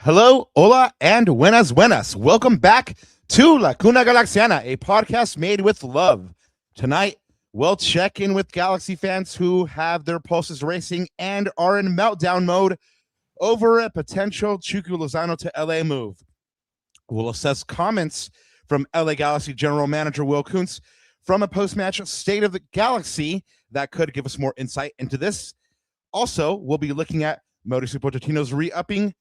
Hello, hola, and buenas, buenas. Welcome back to La Cuna Galaxiana, a podcast made with love. Tonight, we'll check in with Galaxy fans who have their pulses racing and are in meltdown mode over a potential Chucky Lozano to LA move. We'll assess comments from LA Galaxy General Manager Will Kuntz from a post-match State of the Galaxy that could give us more insight into this. Also, we'll be looking at Mauricio Pochettino's re-upping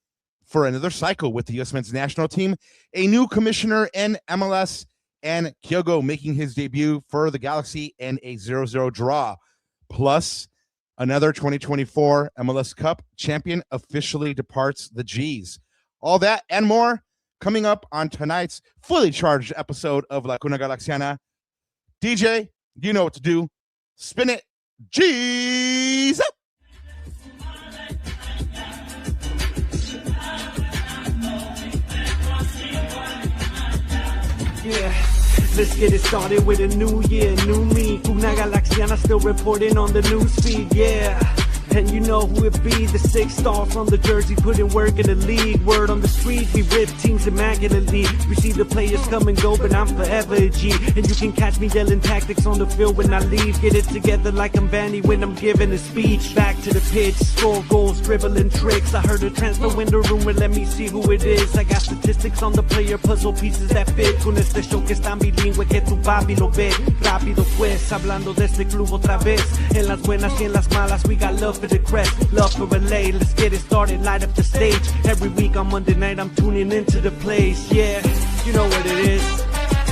for another cycle with the U.S. men's national team, a new commissioner in MLS, and Kyogo making his debut for the Galaxy in a 0-0 draw. Plus, another 2024 MLS Cup champion officially departs the G's. All that and more coming up on tonight's fully charged episode of La Cuna Galaxiana. DJ, you know what to do. Spin it. G's up. Yeah, let's get it started with a new year, new me. Cuna Galaxiana still reporting on the news feed, yeah. And you know who it be, the 6-star from the Jersey, putting work in the league. Word on the street, we rip teams immaculately. We see the players come and go, but I'm forever a G. And you can catch me yelling tactics on the field when I leave. Get it together like I'm Vanny when I'm giving a speech. Back to the pitch, score goals, dribbling tricks. I heard a transfer window rumor, let me see who it is. I got statistics on the player, puzzle pieces that fit. Con este show que es tan bilingüe que tu papi lo ve. Rápido pues, hablando de este club otra vez. En las buenas y en las malas, we got love for the crest, love for LA. Let's get it started, light up the stage. Every week on Monday night I'm tuning into the place. Yeah, you know what it is.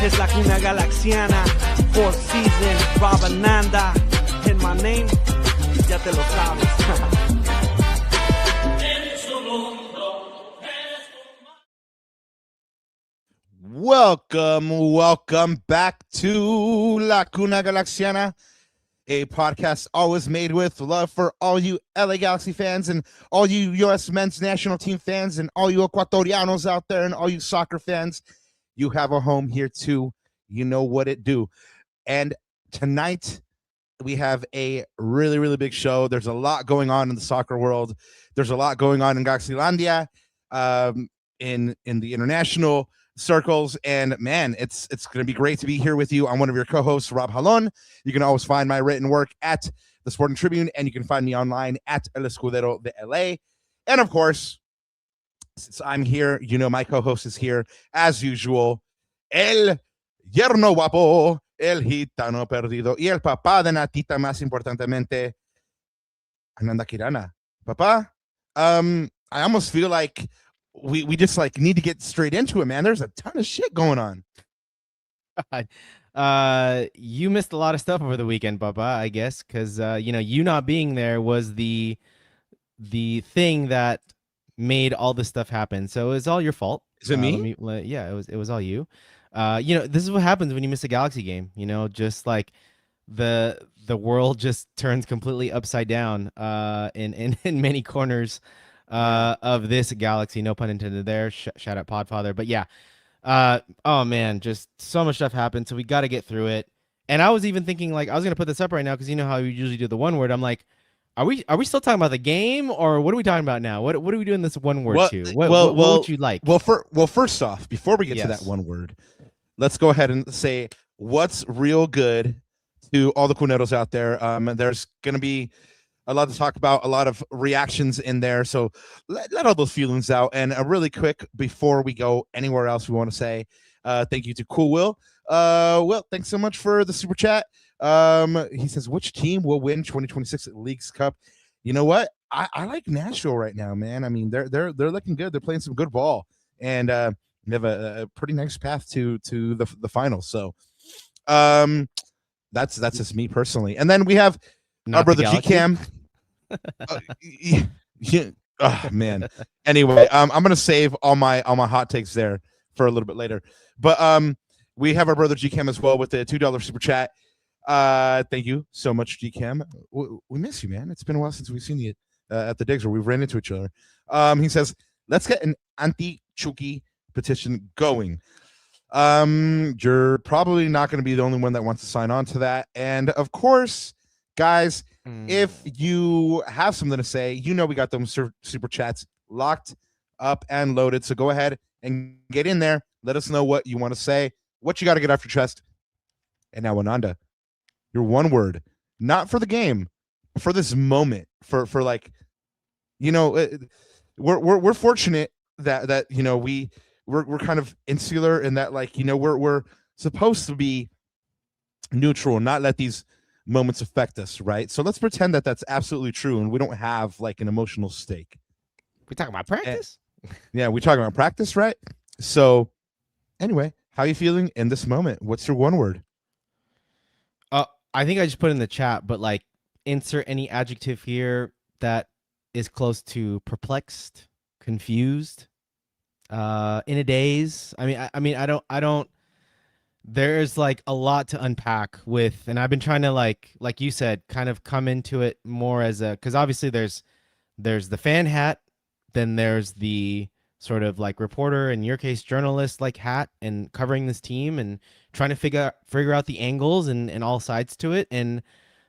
Es La Cuna Galaxiana, 4th season, Rob Ananda. And my name, ya te lo sabes. Welcome back to La Cuna Galaxiana, a podcast always made with love for all you LA Galaxy fans and all you U.S. men's national team fans and all you Ecuatorianos out there and all you soccer fans. You have a home here too. You know what it do. And tonight we have a really, really big show. There's a lot going on in the soccer world. There's a lot going on in Galaxylandia, in the international circles, and man, it's going to be great to be here with you. I'm one of your co-hosts, Rob Jalon. You can always find my written work at the Sporting Tribune, and you can find me online at El Escudero de LA. And of course, since I'm here, you know my co-host is here as usual, el yerno guapo, el gitano perdido, y el papá de Natita más importantemente, Ananda Kirana. Papa, I almost feel like we just like need to get straight into it, man. There's a ton of shit going on. You missed a lot of stuff over the weekend, Papa, I guess, because you not being there was the thing that made all this stuff happen. So it's all your fault. Is it me? Yeah, it was all you. This is what happens when you miss a Galaxy game. Just like the world just turns completely upside down in many corners of this Galaxy, no pun intended there. Shout out Podfather. But yeah, oh man, just so much stuff happened, so we got to get through it. And I was even thinking, like, I was gonna put this up right now because you know how we usually do the one word. I'm like, are we still talking about the game, or what are we talking about now? What are we doing this one word to? What would you like? Well, first off, before we get to that one word, let's go ahead and say what's real good to all the Cuneros out there. There's gonna be a lot to talk about, a lot of reactions in there. So let all those feelings out. And really quick, before we go anywhere else, we want to say thank you to Cool Will. Will, thanks so much for the super chat. He says, which team will win 2026 Leagues Cup? You know what? I like Nashville right now, man. I mean, they're looking good. They're playing some good ball. And they have a pretty nice path to the finals. So that's just me personally. And then we have our brother G-Cam. Yeah. Oh man. Anyway, I'm gonna save all my hot takes there for a little bit later. But we have our brother G-Cam as well with the $2 super chat. Thank you so much, G-Cam. We miss you, man. It's been a while since we've seen you at the digs where we've ran into each other. He says, let's get an anti-Chucky petition going. You're probably not going to be the only one that wants to sign on to that. And of course, guys, if you have something to say, we got them super chats locked up and loaded. So go ahead and get in there. Let us know what you want to say, what you got to get off your chest. And now, Ananda, your one word, not for the game, for this moment, for like, you know, we're fortunate that you know we're kind of insular in that, like, you know, we're supposed to be neutral and not let these moments affect us, right? So let's pretend that that's absolutely true and we don't have like an emotional stake. We talking about practice? Yeah, we're talking about practice, right? So anyway, how are you feeling in this moment? What's your one word? I think I just put in the chat, but like insert any adjective here that is close to perplexed, confused, in a daze. I mean, I don't. There's like a lot to unpack with, and I've been trying to like you said, kind of come into it more as a, because obviously there's the fan hat, then there's the sort of like reporter, in your case journalist like hat, and covering this team and trying to figure out the angles and all sides to it, and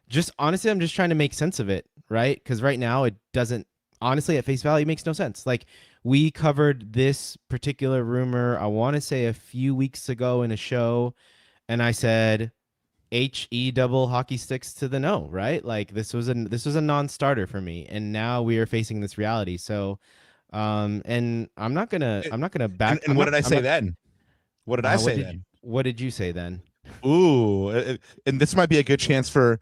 just honestly I'm just trying to make sense of it, right? Because right now it doesn't, honestly, at face value, makes no sense. Like, we covered this particular rumor, I want to say a few weeks ago in a show, and I said HE double hockey sticks to the no, right? Like, this was a non-starter for me, and now we are facing this reality. So and I'm not gonna back. And what did I say then? What did I say then? What did you say then? Ooh, and this might be a good chance for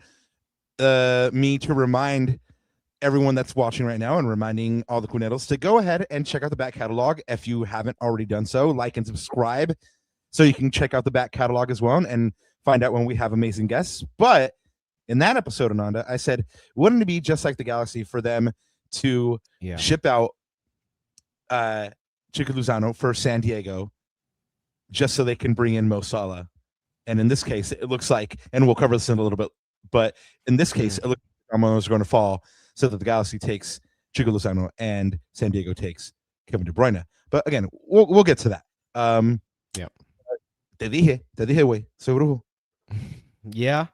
me to remind everyone that's watching right now, and reminding all the Cuneros to go ahead and check out the back catalog if you haven't already done so. Like and subscribe so you can check out the back catalog as well and find out when we have amazing guests. But in that episode, Ananda, I said, wouldn't it be just like the Galaxy for them to ship out Chucky Lozano for San Diego just so they can bring in Mo Salah? And in this case, it looks like, and we'll cover this in a little bit, but in this case, it looks like dominoes are going to fall so that the Galaxy takes Chucky Lozano and San Diego takes Kevin De Bruyne. But again, we'll get to that. Yeah. Te dije, güey, soy brujo. Yeah.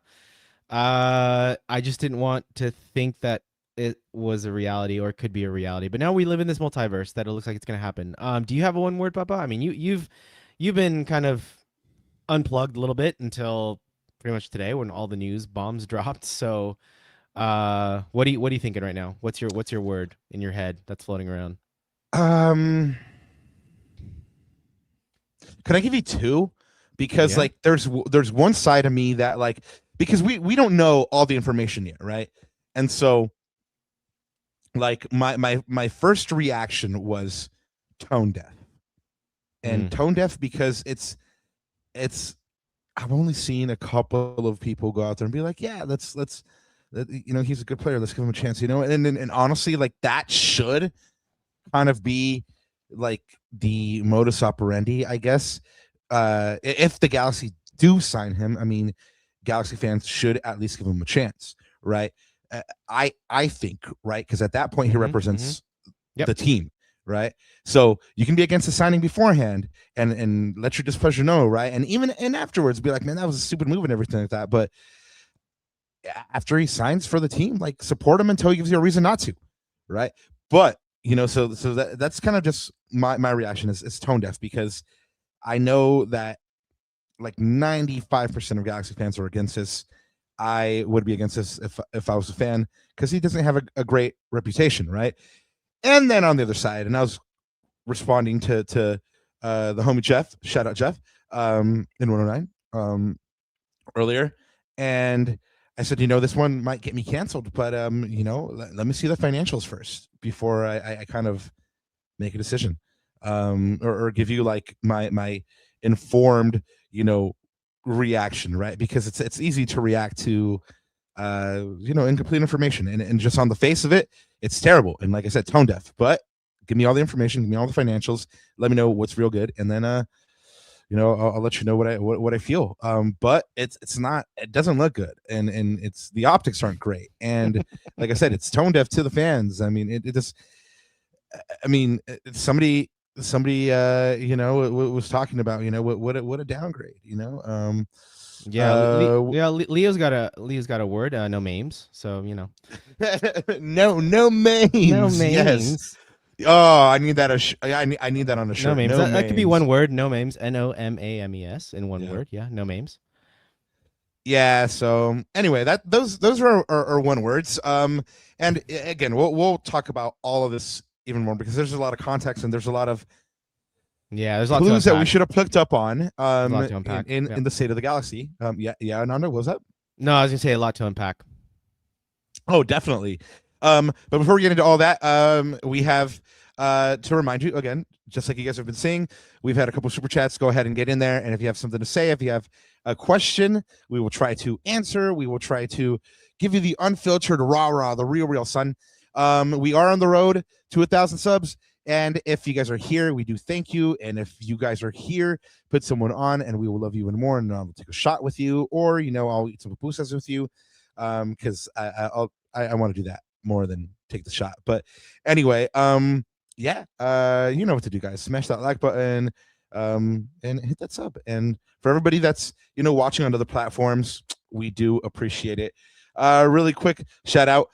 I just didn't want to think that it was a reality, or it could be a reality. But now we live in this multiverse that it looks like it's going to happen. Do you have a one word, Papa? I mean, you've been kind of unplugged a little bit until pretty much today when all the news bombs dropped. So what are you thinking right now? What's your word in your head that's floating around? Can I give you two? Because like there's one side of me that, like, because we don't know all the information yet, right? And so like my first reaction was tone deaf. And tone deaf because it's I've only seen a couple of people go out there and be like, yeah, let's you know, he's a good player, let's give him a chance, you know. And honestly, like, that should kind of be like the modus operandi, I guess. If the Galaxy do sign him, I mean, Galaxy fans should at least give him a chance, right? I think, right, because at that point he represents the team, right? So you can be against the signing beforehand and let your displeasure know, right? And even afterwards be like, man, that was a stupid move and everything like that. But after he signs for the team, like, support him until he gives you a reason not to, right? But you know, so that's kind of just my reaction is tone deaf, because I know that like 95% of Galaxy fans are against this. I would be against this if I was a fan, because he doesn't have a great reputation, right? And then on the other side, and I was responding to the homie Jeff, shout out Jeff, in 109 earlier, and I said, you know, this one might get me canceled, but you know, let me see the financials first before I kind of make a decision, or give you like my informed, you know, reaction, right? Because it's easy to react to you know, incomplete information, and just on the face of it, it's terrible. And like I said, tone deaf. But give me all the information, give me all the financials, let me know what's real good, and then you know, I'll let you know what I feel. But it's not, it doesn't look good, and it's, the optics aren't great, and like I said, it's tone deaf to the fans. I mean, it just, I mean, somebody you know, was talking about, you know, what a downgrade, you know. Leo's got a word, no memes, so you know. no memes. No memes. Oh, I need that. I need that on a No shirt. memes. No That could be memes. one word. No memes. NOMAMES in one Yeah. word. Yeah. No memes. Yeah. So anyway, those are one words. And again, we'll talk about all of this even more because there's a lot of context and there's a lot of Yeah. There's a lot to clues that we unpack. should have picked up on There's a lot to unpack. in Yeah. in the state of the galaxy. Yeah, Ananda, what was that? No, I was gonna say a lot to unpack. Oh, definitely. But before we get into all that, we have to remind you again, just like you guys have been saying, we've had a couple super chats. Go ahead and get in there, and if you have something to say, if you have a question, we will try to answer. We will try to give you the unfiltered rah, the real son. We are on the road to 1,000 subs, and if you guys are here, we do thank you. And if you guys are here, put someone on, and we will love you even more. And I'll take a shot with you, or I'll eat some pupusas with you, because I want to do that more than take the shot. But anyway, yeah, you know what to do, guys. Smash that like button, and hit that sub. And for everybody that's watching on other platforms, we do appreciate it. Really quick shout out.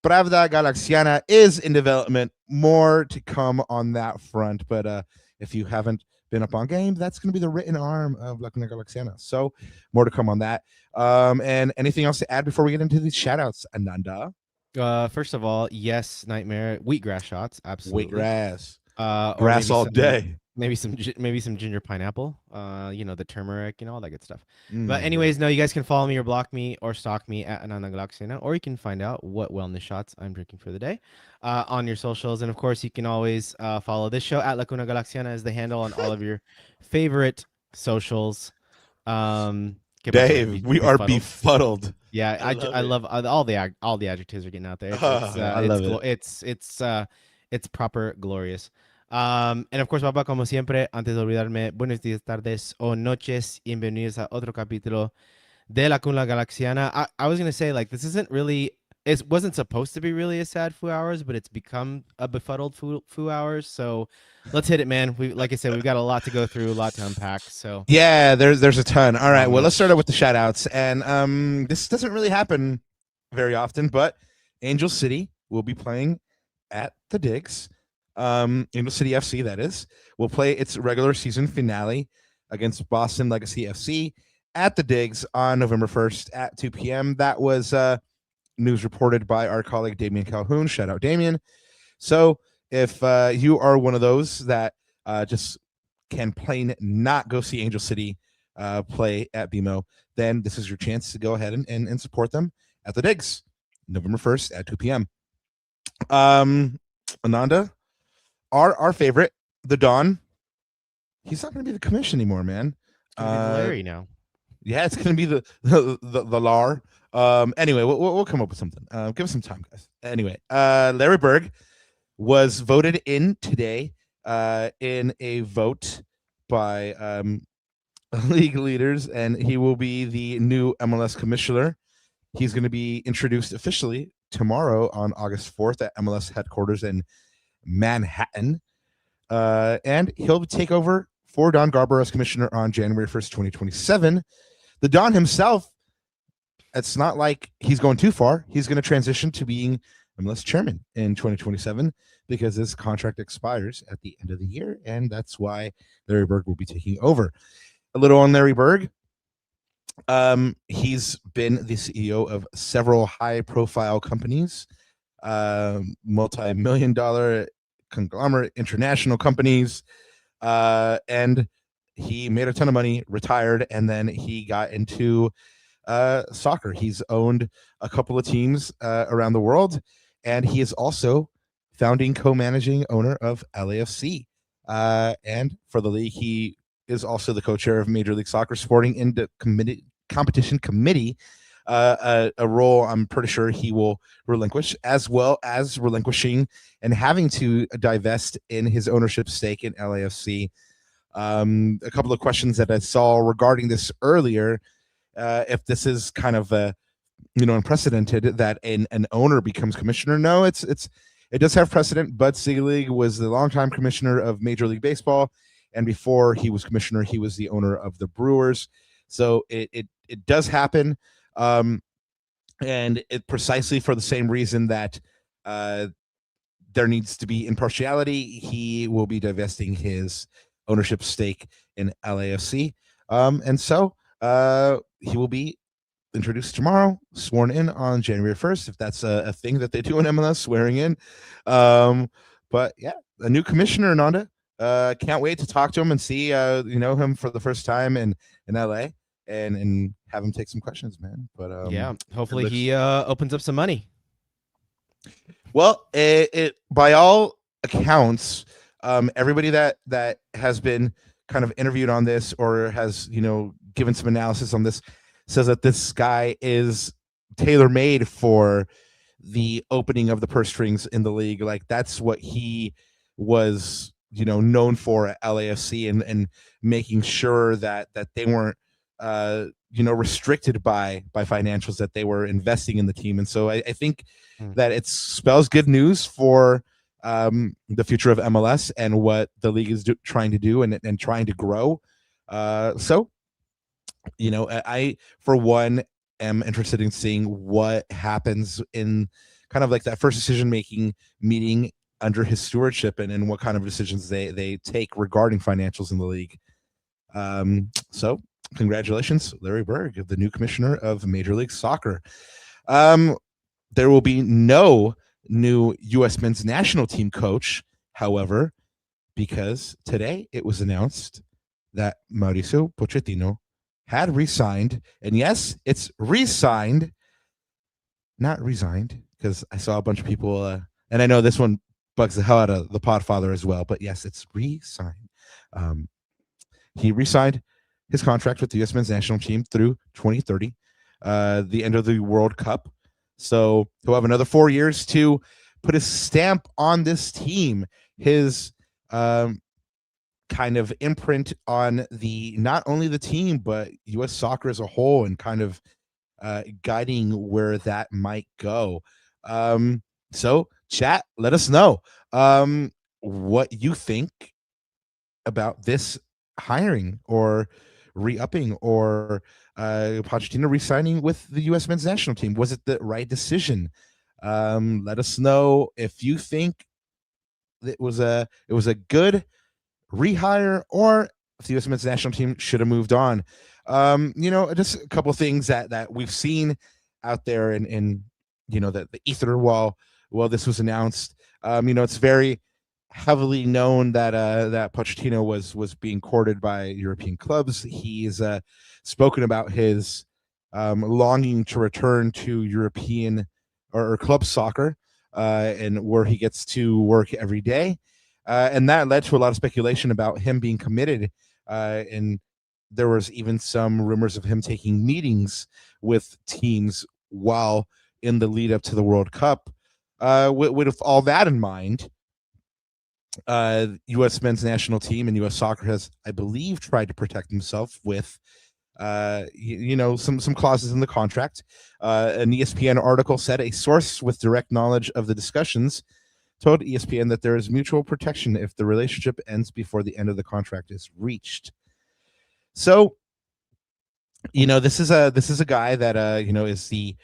Pravda Galaxiana is in development. More to come on that front. But if you haven't been up on game, that's going to be the written arm of La Cuna Galaxiana. So more to come on that. And anything else to add before we get into these shout outs, Ananda? First of all, yes, Nightmare wheatgrass shots, absolutely. Wheatgrass. Or Grass maybe all some, day. maybe some ginger pineapple. The turmeric, all that good stuff. But Yeah. anyways, no, you guys can follow me or block me or stalk me at Ananda Galaxiana, or you can find out what wellness shots I'm drinking for the day on your socials. And of course, you can always follow this show at La Cuna Galaxiana as the handle on all of your favorite socials. Dave, we are befuddled. Yeah, I love all the adjectives are getting out there. I love it. It's proper glorious. And of course, papá, como siempre, antes de olvidarme, buenos días, tardes o noches, bienvenidos a otro capítulo de La Cuna Galaxiana. I was gonna say, like, this isn't really, it wasn't supposed to be really a sad few hours, but it's become a befuddled few hours. So let's hit it, man. Like I said, we've got a lot to go through, a lot to unpack. So yeah, there's a ton. All right, well, let's start out with the shout outs. And this doesn't really happen very often, but Angel City will be playing at the Digs. Angel City FC, that is, will play its regular season finale against Boston Legacy FC at the Digs on November 1st at 2 p.m. That was news reported by our colleague Damien Calhoun. Shout out Damien. So if you are one of those that just can plain not go see Angel City play at BMO, then this is your chance to go ahead and support them at the Digs November 1st at 2 p.m. Ananda, our favorite, the Don, he's not going to be the commission anymore, man. it's gonna be Larry now. Yeah, it's going to be the LAR. Anyway, we'll come up with something. Give us some time, guys. Anyway, Larry Berg was voted in today in a vote by league leaders, and he will be the new MLS commissioner. He's going to be introduced officially tomorrow on August 4th at MLS headquarters in Manhattan. And he'll take over for Don Garber as commissioner on January 1st, 2027. The Don himself, it's not like he's going too far. He's going to transition to being MLS chairman in 2027 because his contract expires at the end of the year, and that's why Larry Berg will be taking over. A little on Larry Berg. He's been the CEO of several high-profile companies, multi-million-dollar conglomerate international companies, and he made a ton of money, retired, and then he got into soccer. He's owned a couple of teams around the world, and he is also founding co-managing owner of LAFC. And for the league, he is also the co-chair of Major League Soccer Sporting and Competition Committee, a role I'm pretty sure he will relinquish, as well as relinquishing and having to divest in his ownership stake in LAFC. A couple of questions that I saw regarding this earlier, if this is kind of unprecedented that an owner becomes commissioner. No, it does have precedent. Bud Selig was the longtime commissioner of Major League Baseball, and before he was commissioner, he was the owner of the Brewers. So it does happen, and it precisely for the same reason that there needs to be impartiality. He will be divesting his ownership stake in LAFC. And so he will be introduced tomorrow, sworn in on January 1st, if that's a thing that they do in MLS, swearing in. But yeah, a new commissioner, Nanda. Can't wait to talk to him and see him for the first time in LA and have him take some questions, man. But yeah, hopefully he opens up some money. Well, it by all accounts, everybody that has been kind of interviewed on this or has given some analysis on this says that this guy is tailor made for the opening of the purse strings in the league. Like that's what he was known for at LAFC and making sure that they weren't restricted by financials, that they were investing in the team. And so I think that it spells good news for the future of MLS and what the league is trying to do and trying to grow. So I for one am interested in seeing what happens in kind of like that first decision making meeting under his stewardship and what kind of decisions they take regarding financials in the league. So congratulations, Larry Berg, the new commissioner of Major League Soccer. There will be no new U.S. men's national team coach, however, because today it was announced that Mauricio Pochettino had resigned. And yes, it's resigned, not resigned, because I saw a bunch of people, and I know this one bugs the hell out of the Podfather as well, but yes, it's resigned. He resigned his contract with the U.S. men's national team through 2030, the end of the World Cup. So he'll have another 4 years to put his stamp on this team, his kind of imprint on not only the team, but U.S. soccer as a whole, and kind of guiding where that might go. So chat, let us know what you think about this hiring or re-upping or Pochettino re-signing with the U.S. men's national team. Was it the right decision? Let us know if you think it was a good rehire or if the U.S. men's national team should have moved on. Just a couple of things that we've seen out there in the ether while this was announced. It's very heavily known that that Pochettino was being courted by European clubs. He's spoken about his longing to return to European or club soccer and where he gets to work every day. And that led to a lot of speculation about him being committed. And there was even some rumors of him taking meetings with teams while in the lead up to the World Cup. With all that in mind, U.S. men's national team and U.S. soccer has, I believe, tried to protect himself with, some clauses in the contract. An ESPN article said a source with direct knowledge of the discussions told ESPN that there is mutual protection if the relationship ends before the end of the contract is reached. So, this is a guy that is the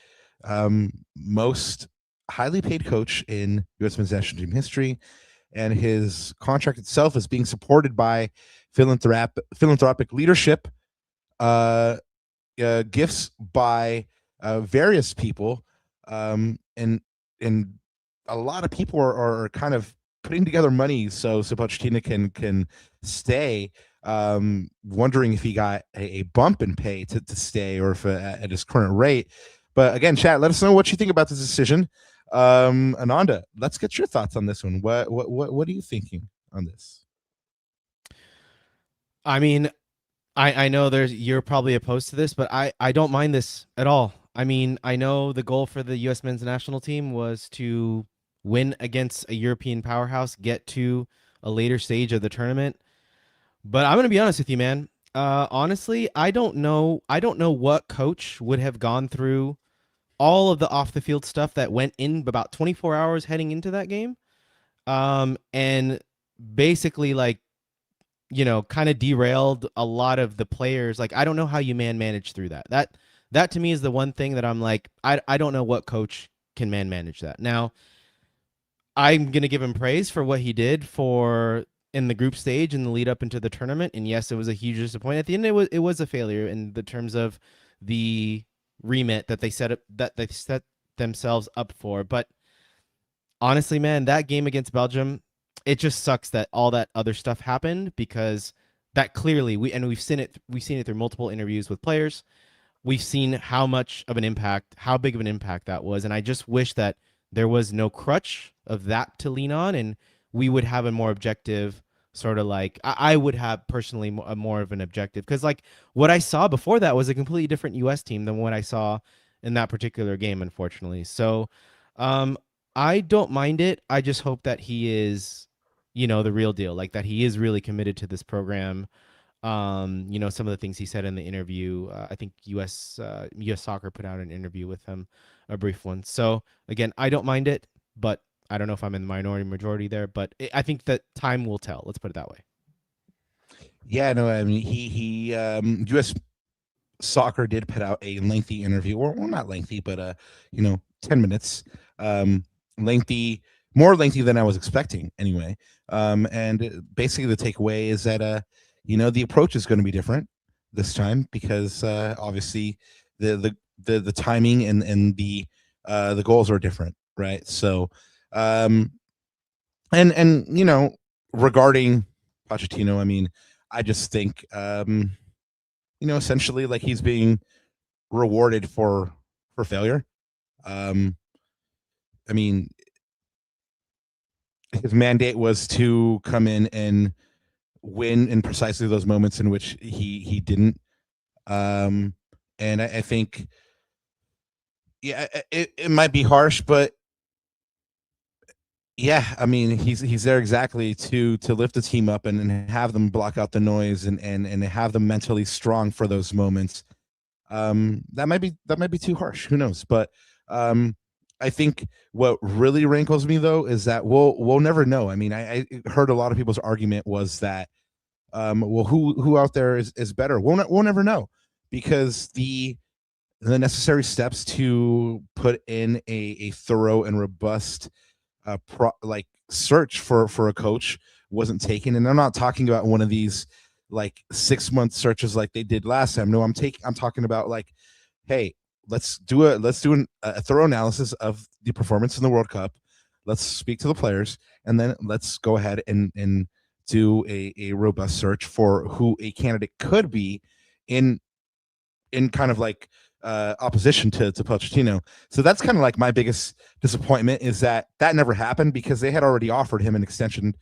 most highly paid coach in U.S. men's national team history, and his contract itself is being supported by philanthropic leadership, gifts by various people, and a lot of people are kind of putting together money so Pochettino can stay. Wondering if he got a bump in pay to stay or if at his current rate. But again, chat, let us know what you think about this decision. Ananda, let's get your thoughts on this one. What are you thinking on this? I mean, I know you're probably opposed to this, but I don't mind this at all. I mean, I know the goal for the U.S. men's national team was to win against a European powerhouse, get to a later stage of the tournament. But I'm going to be honest with you, man. Honestly, I don't know what coach would have gone through all of the off the field stuff that went in about 24 hours heading into that game. And basically kind of derailed a lot of the players. Like, I don't know how you manage through that. That to me is the one thing that I'm like, I don't know what coach can manage that. Now, I'm gonna give him praise for what he did for in the group stage and the lead up into the tournament. And yes, it was a huge disappointment. At the end, it was a failure in the terms of the remit that they set themselves up for. But honestly, man, that game against Belgium, it just sucks that all that other stuff happened because that clearly we've seen it through multiple interviews with players. We've seen how much of an impact, how big of an impact that was. And I just wish that there was no crutch of that to lean on and we would have a more objective sort of like, I would have personally a more of an objective because like what I saw before that was a completely different US team than what I saw in that particular game, unfortunately. So um, I don't mind it. I just hope that he is, the real deal, like that he is really committed to this program. Some of the things he said in the interview, I think US Soccer put out an interview with him, a brief one. So again, I don't mind it, but I don't know if I'm in the minority majority there, but I think that time will tell. Let's put it that way. Yeah, no, I mean he U.S. Soccer did put out a lengthy interview, or well, not lengthy, but 10 minutes, lengthy, more lengthy than I was expecting, anyway. And basically the takeaway is that the approach is going to be different this time because obviously the timing and the goals are different, right? So, and regarding Pochettino, I mean, I just think essentially like he's being rewarded for failure. I mean, his mandate was to come in and win in precisely those moments in which he didn't. And I think, yeah, it might be harsh, but yeah, I mean, he's there exactly to lift the team up and have them block out the noise and have them mentally strong for those moments. That might be too harsh. Who knows? But I think what really rankles me though is that we'll never know. I mean, I heard a lot of people's argument was that well, who out there is better? We'll never know because the necessary steps to put in a thorough and robust search for a coach wasn't taken. And I'm not talking about one of these like 6-month searches like they did last time. No, I'm talking about like, hey, let's do a thorough analysis of the performance in the World Cup. Let's speak to the players, and then let's go ahead and do a robust search for who a candidate could be in kind of like opposition to Pochettino. So that's kind of like my biggest disappointment is that never happened because they had already offered him an extension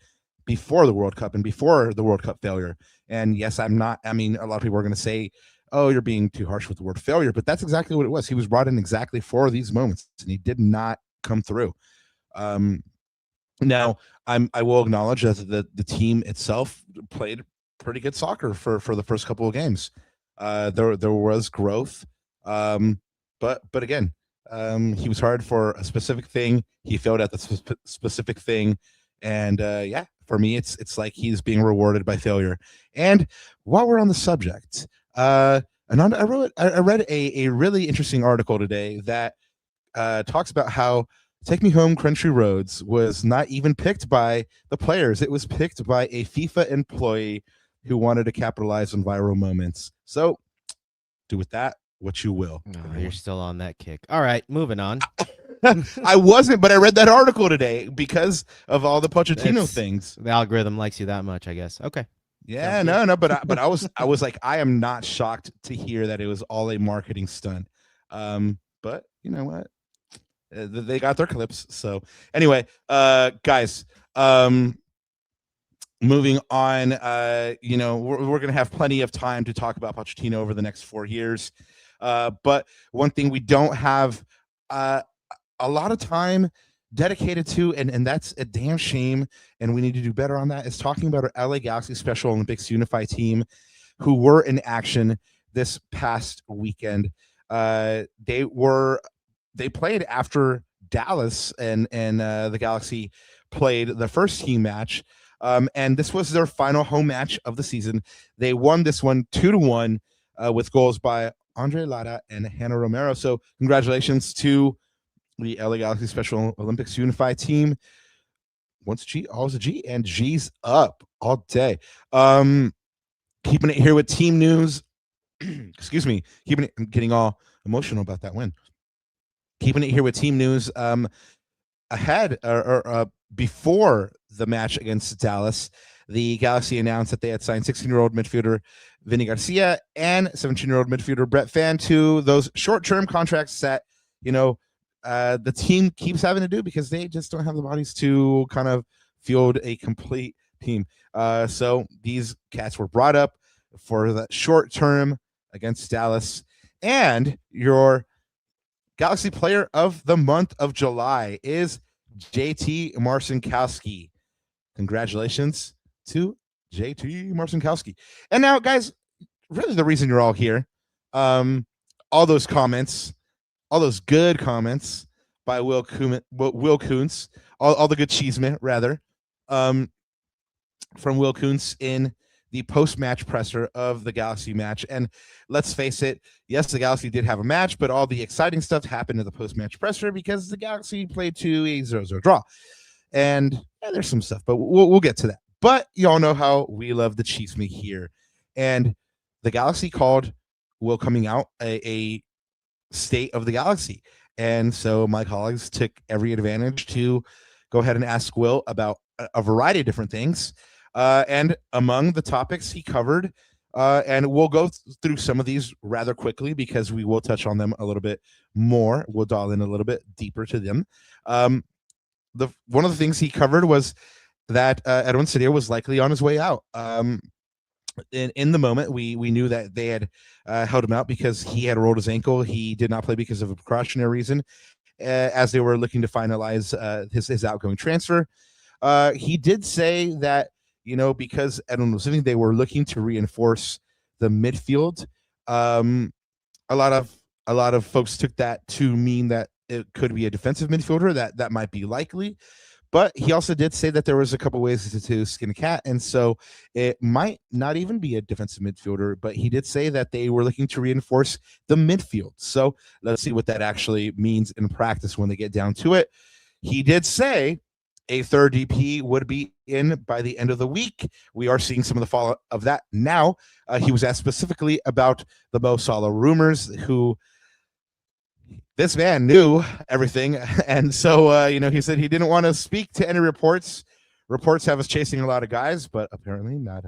before the World Cup and before the World Cup failure. And yes, I mean, a lot of people are going to say, oh, you're being too harsh with the word failure, but that's exactly what it was. He was brought in exactly for these moments and he did not come through. Now I will acknowledge that the team itself played pretty good soccer for the first couple of games. There was growth. But again, he was hired for a specific thing. He failed at the specific thing. And yeah, for me, it's like he's being rewarded by failure. And while we're on the subject, Ananda, I read a really interesting article today that talks about how Take Me Home Country Roads was not even picked by the players. It was picked by a FIFA employee who wanted to capitalize on viral moments. So do with that what you will. Oh, you're still on that kick. All right, moving on. I wasn't, but I read that article today because of all the Pochettino things. The algorithm likes you that much, I guess. Okay. Yeah, no, but I was like, I am not shocked to hear that it was all a marketing stunt. But you know what? They got their clips. So anyway, guys, moving on, we're going to have plenty of time to talk about Pochettino over the next 4 years. But one thing we don't have a lot of time dedicated to, and that's a damn shame, and we need to do better on that, is talking about our LA Galaxy Special Olympics Unified team who were in action this past weekend. They played after Dallas and the Galaxy played the first team match. And this was their final home match of the season. They won this one 2-1 with goals by Andre Lara and Hannah Romero. So congratulations to the LA Galaxy Special Olympics Unified team. once a G, always a G, and G's up all day. Keeping it here with team news. Excuse me. I'm getting all emotional about that win. Keeping it here with team news. Ahead or before the match against Dallas, the Galaxy announced that they had signed 16-year-old midfielder Vinny Garcia and 17-year-old midfielder Brett Fan to those short-term contracts that, the team keeps having to do because they just don't have the bodies to kind of field a complete team. So these cats were brought up for the short term against Dallas. And your Galaxy player of the month of July is JT Marcinkowski. Congratulations to JT Marcinkowski. And now, guys, really the reason you're all here, all those comments, all those good comments by Will Kuntz, all the good cheeseman, rather, from Will Kuntz in the post-match presser of the Galaxy match. And let's face it, yes, the Galaxy did have a match, but all the exciting stuff happened in the post-match presser because the Galaxy played to a 0-0 draw. And there's some stuff, but we'll get to that. But y'all know how we love the cheeseman here. And the Galaxy called Will coming out a state of the Galaxy. And so my colleagues took every advantage to go ahead and ask Will about a variety of different things. And among the topics he covered, and we'll go through some of these rather quickly because we will touch on them a little bit more. We'll dial in a little bit deeper to them. One of the things he covered was that Edwin Cedillo was likely on his way out. In the moment, we knew that they had held him out because he had rolled his ankle. He did not play because of a precautionary reason, as they were looking to finalize his outgoing transfer. He did say that, because Edwin was leaving, they were looking to reinforce the midfield. A lot of folks took that to mean that it could be a defensive midfielder. That might be likely. But he also did say that there was a couple ways to skin a cat, and so it might not even be a defensive midfielder, but he did say that they were looking to reinforce the midfield. So let's see what that actually means in practice when they get down to it. He did say a third DP would be in by the end of the week. We are seeing some of the fallout of that now. He was asked specifically about the Mo Salah rumors, who this man knew everything. And so, he said he didn't want to speak to any reports. Reports have us chasing a lot of guys, but apparently not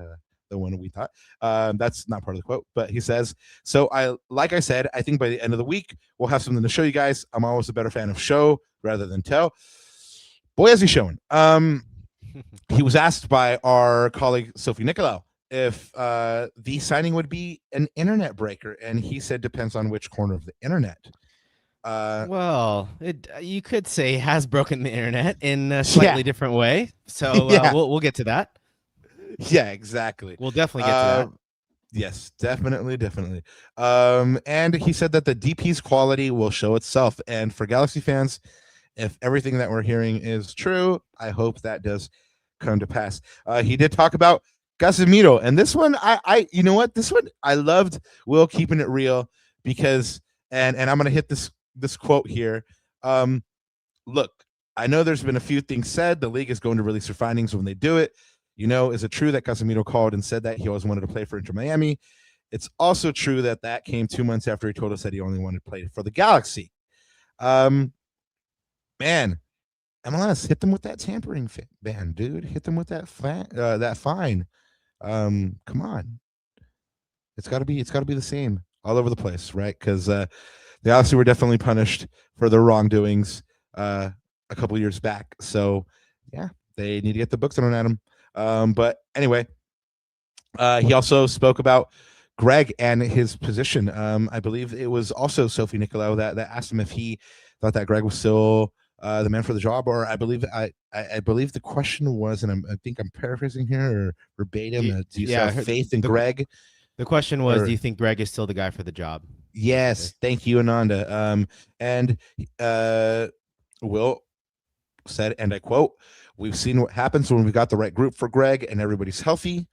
the one we thought. That's not part of the quote, but he says, so like I said, I think by the end of the week, we'll have something to show you guys. I'm always a better fan of show rather than tell. Boy, has he shown. He was asked by our colleague, Sophie Nicolau, if the signing would be an internet breaker. And he said, depends on which corner of the internet. Well, you could say has broken the internet in a slightly different way. So we'll get to that. Yeah, exactly. We'll definitely get to that. Yes, definitely. And he said that the DP's quality will show itself. And for Galaxy fans, if everything that we're hearing is true, I hope that does come to pass. He did talk about Casemiro, and this one, this one I loved Will keeping it real because, and I'm gonna hit this quote here. Look, I know there's been a few things said. The league is going to release their findings when they do it. Is it true that Casemiro called and said that he always wanted to play for Inter Miami? It's also true that came 2 months after he told us that he only wanted to play for the Galaxy. Man, MLS, hit them with that tampering ban, dude. Hit them with that fine. Come on. It's got to be the same all over the place, right? Because the Galaxy were definitely punished for their wrongdoings a couple years back. So, yeah, they need to get the books thrown at them. But anyway, he also spoke about Greg and his position. I believe it was also Sophie Nicolau that asked him if he thought that Greg was still the man for the job, or I believe the question was, and I think I'm paraphrasing here or verbatim. Do you still have faith in Greg? The question was, do you think Greg is still the guy for the job? Yes, thank you, Ananda. And Will said, and I quote, "We've seen what happens when we've got the right group for Greg and everybody's healthy.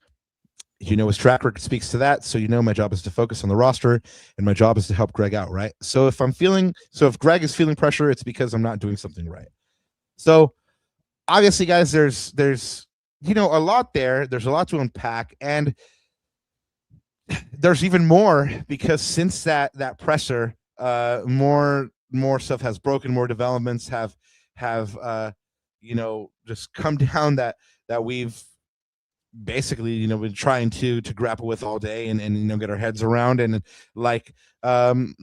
His track record speaks to that. So, my job is to focus on the roster and my job is to help Greg out, right? If Greg is feeling pressure, it's because I'm not doing something right." So obviously, guys, there's a lot there. There's a lot to unpack, and there's even more because since that presser, more stuff has broken, more developments have just come down that we've basically been trying to grapple with all day and get our heads around, and like Tom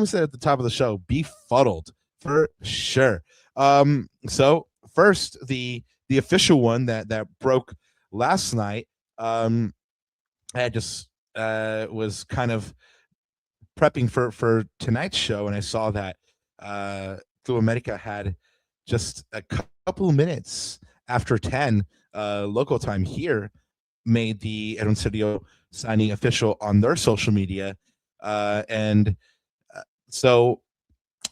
said at the top of the show, befuddled for sure. So first, the official one that broke last night. I just was kind of prepping for tonight's show, and I saw that Club America had just a couple of minutes after 10 local time here made the Edwin Cerrillo signing official on their social media, and so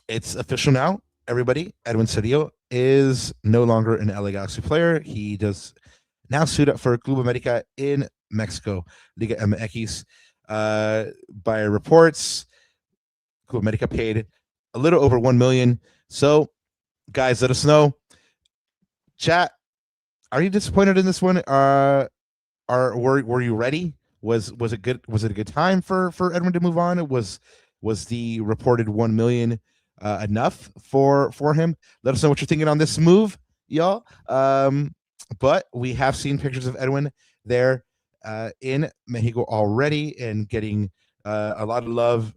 it's official now. Everybody, Edwin Cerrillo is no longer an LA Galaxy player. He does now suit up for Club America in Mexico, Liga MX. By reports, Club America paid a little over $1 million. So, guys, let us know. Chat, are you disappointed in this one? Were you ready? Was it good? Was it a good time for Edwin to move on? Was the reported $1 million enough for him? Let us know what you're thinking on this move, y'all. But we have seen pictures of Edwin there in Mexico already and getting a lot of love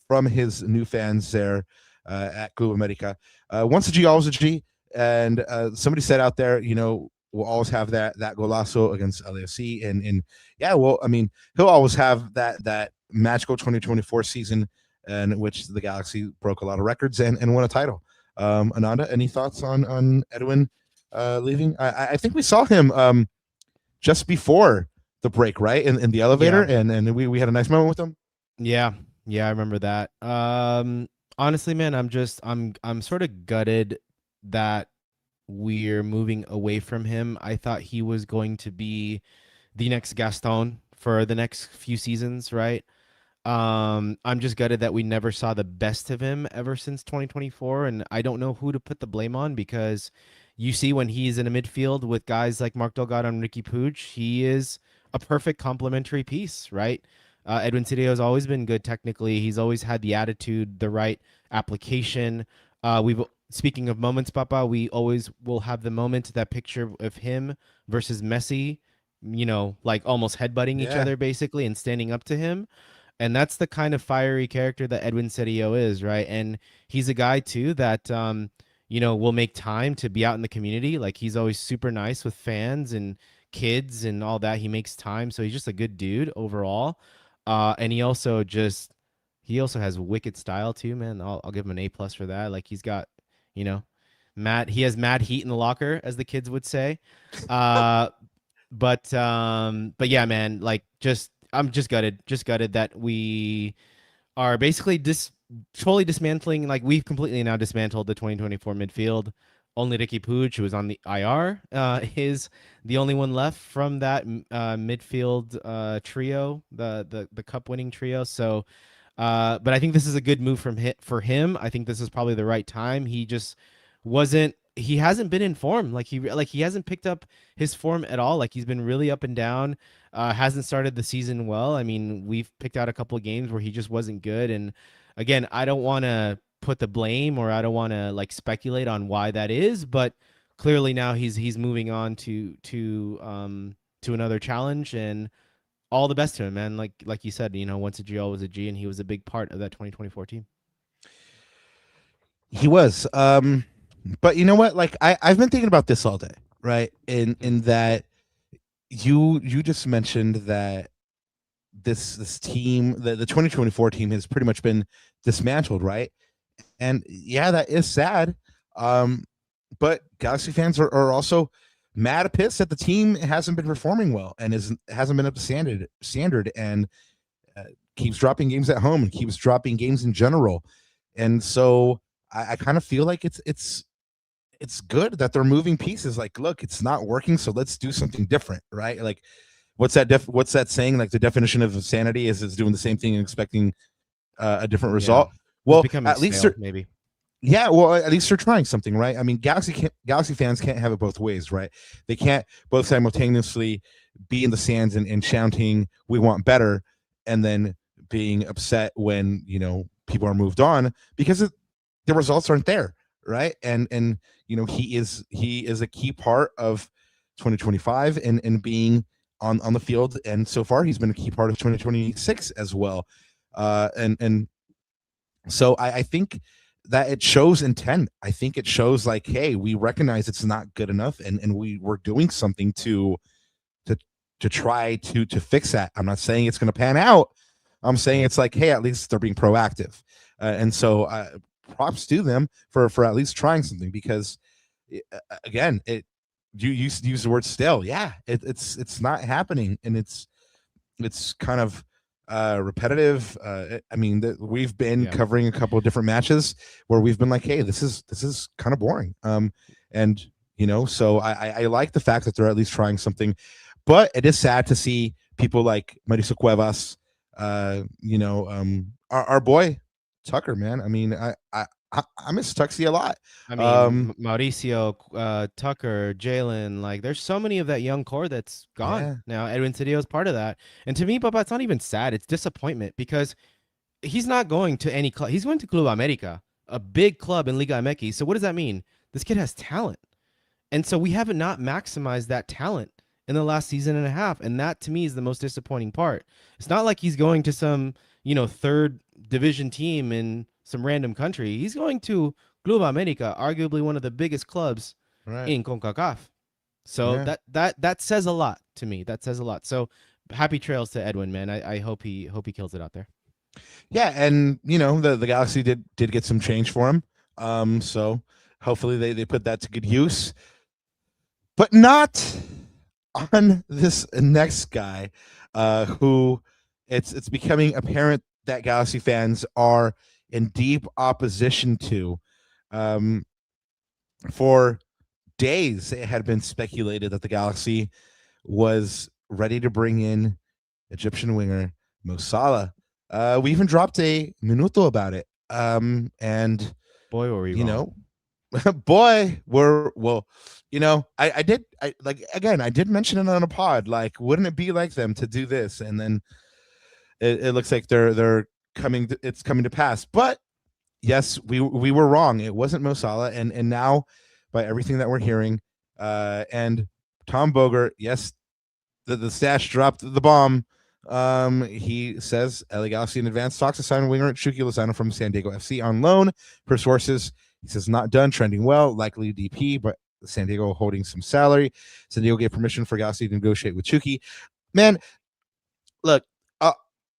from his new fans there at Club America. Once a G, always a G. And somebody said out there, we'll always have that golazo against LAFC. And yeah, well, I mean, he'll always have that magical 2024 season in which the Galaxy broke a lot of records and won a title. Ananda, any thoughts on Edwin leaving? I think we saw him just before the break, right? In the elevator, Yeah. and we had a nice moment with him. Yeah, I remember that. Honestly, man, I'm sort of gutted that we're moving away from him. I thought he was going to be the next Gaston for the next few seasons, right? I'm just gutted that we never saw the best of him ever since 2024, and I don't know who to put the blame on because you see when he's in a midfield with guys like Mark Delgado and Ricky Puig, he is a perfect complementary piece, right? Edwin Cedillo has always been good technically. He's always had the attitude, the right application. We've Speaking of moments, Papa, we always will have the moment, that picture of him versus Messi, like almost headbutting each Yeah. other basically and standing up to him. And that's the kind of fiery character that Edwin Cedillo is, right? And he's a guy too that will make time to be out in the community. Like he's always super nice with fans and kids and all that. He makes time, so he's just a good dude overall. And he also has wicked style too, man. I'll give him an A+ for that. Like he's got, he has mad heat in the locker, as the kids would say. But yeah, man, like I'm just gutted that we are basically totally dismantling. Like we've completely now dismantled the 2024 midfield. Only Ricky Puig, who is on the IR, is the only one left from that midfield trio, the cup winning trio. So, but I think this is a good move for him. I think this is probably the right time. He just wasn't. He hasn't been in form. He hasn't picked up his form at all. Like he's been really up and down. Hasn't started the season well. I mean, we've picked out a couple of games where he just wasn't good. And again, I don't want to put the blame, or I don't want to speculate on why that is, but clearly now he's moving on to another challenge, and all the best to him, man. Like you said, once a G, always a G, and he was a big part of that 2024 team. He was. But you know what? Like I've been thinking about this all day, right? In that you just mentioned that this team, the 2024 team, has pretty much been dismantled, right? And yeah, that is sad. But Galaxy fans are also mad at pissed that the team hasn't been performing well and hasn't been up to standard and keeps dropping games at home and keeps dropping games in general. And so I kind of feel like it's good that they're moving pieces. Like, look, it's not working, so let's do something different, right? Like, what's that saying? Like, the definition of insanity is doing the same thing and expecting a different result. Yeah. Well, Becoming at least stale, maybe. Yeah, well, at least they're trying something, right? I mean, Galaxy fans can't have it both ways, right? They can't both simultaneously be in the stands and shouting "We want better," and then being upset when people are moved on because the results aren't there, right? And he is a key part of 2025 and being on the field, and so far he's been a key part of 2026 as well. And so I think that it shows intent. I think it shows like, hey, we recognize it's not good enough, and we're doing something to try to fix that. I'm not saying it's going to pan out. I'm saying it's like, hey, at least they're being proactive, and so props to them for at least trying something because, again, you use the word still, yeah, it's not happening, and it's kind of repetitive. I mean, we've been Yeah. covering a couple of different matches where we've been like, hey, this is kind of boring. And so I like the fact that they're at least trying something, but it is sad to see people like Marisa Cuevas, our boy Tucker, man. I mean, I miss Tuxie a lot. I mean, Mauricio, Tucker, Jalen, like there's so many of that young core that's gone Yeah, now. Edwin Cedillo is part of that. And to me, Papa, it's not even sad. It's disappointment because he's not going to any club. He's going to Club America, a big club in Liga MX. So what does that mean? This kid has talent. And so we haven't not maximized that talent in the last season and a half. And that to me is the most disappointing part. It's not like he's going to some, third division team in some random country. He's going to Club America, arguably one of the biggest clubs right. in CONCACAF. So Yeah. that says a lot to me. That says a lot. So happy trails to Edwin, man. I hope he kills it out there. Yeah, and the Galaxy did get some change for him. So hopefully they put that to good use, but not on this next guy, who it's becoming apparent that Galaxy fans are in deep opposition to. Um, for days, it had been speculated that the Galaxy was ready to bring in Egyptian winger Mo Salah. We even dropped a minuto about it. And Boy, were we you wrong. know, boy, we're well. I did. I did mention it on a pod. Like, wouldn't it be like them to do this? And then it looks like they're coming. It's coming to pass. But yes, we were wrong. It wasn't Mo Salah, and now by everything that we're hearing, and Tom Bogert, yes, the stash dropped the bomb. He says LA Galaxy in advance talks to sign winger Chucky Lozano from San Diego FC on loan. Per sources, he says not done, trending well, likely DP, but San Diego holding some salary. San Diego gave permission for Galaxy to negotiate with Chucky. Man, look,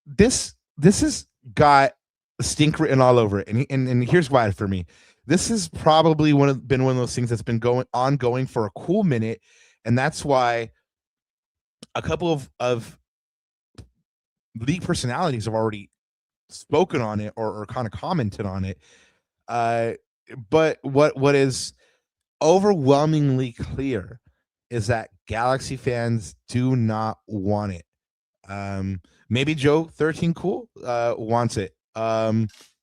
this has got stink written all over it, and here's why for me. This has probably been one of those things that's been ongoing for a cool minute, and that's why a couple of league personalities have already spoken on it or kind of commented on it. But what is overwhelmingly clear is that Galaxy fans do not want it. Maybe Joe 13 Cool wants it.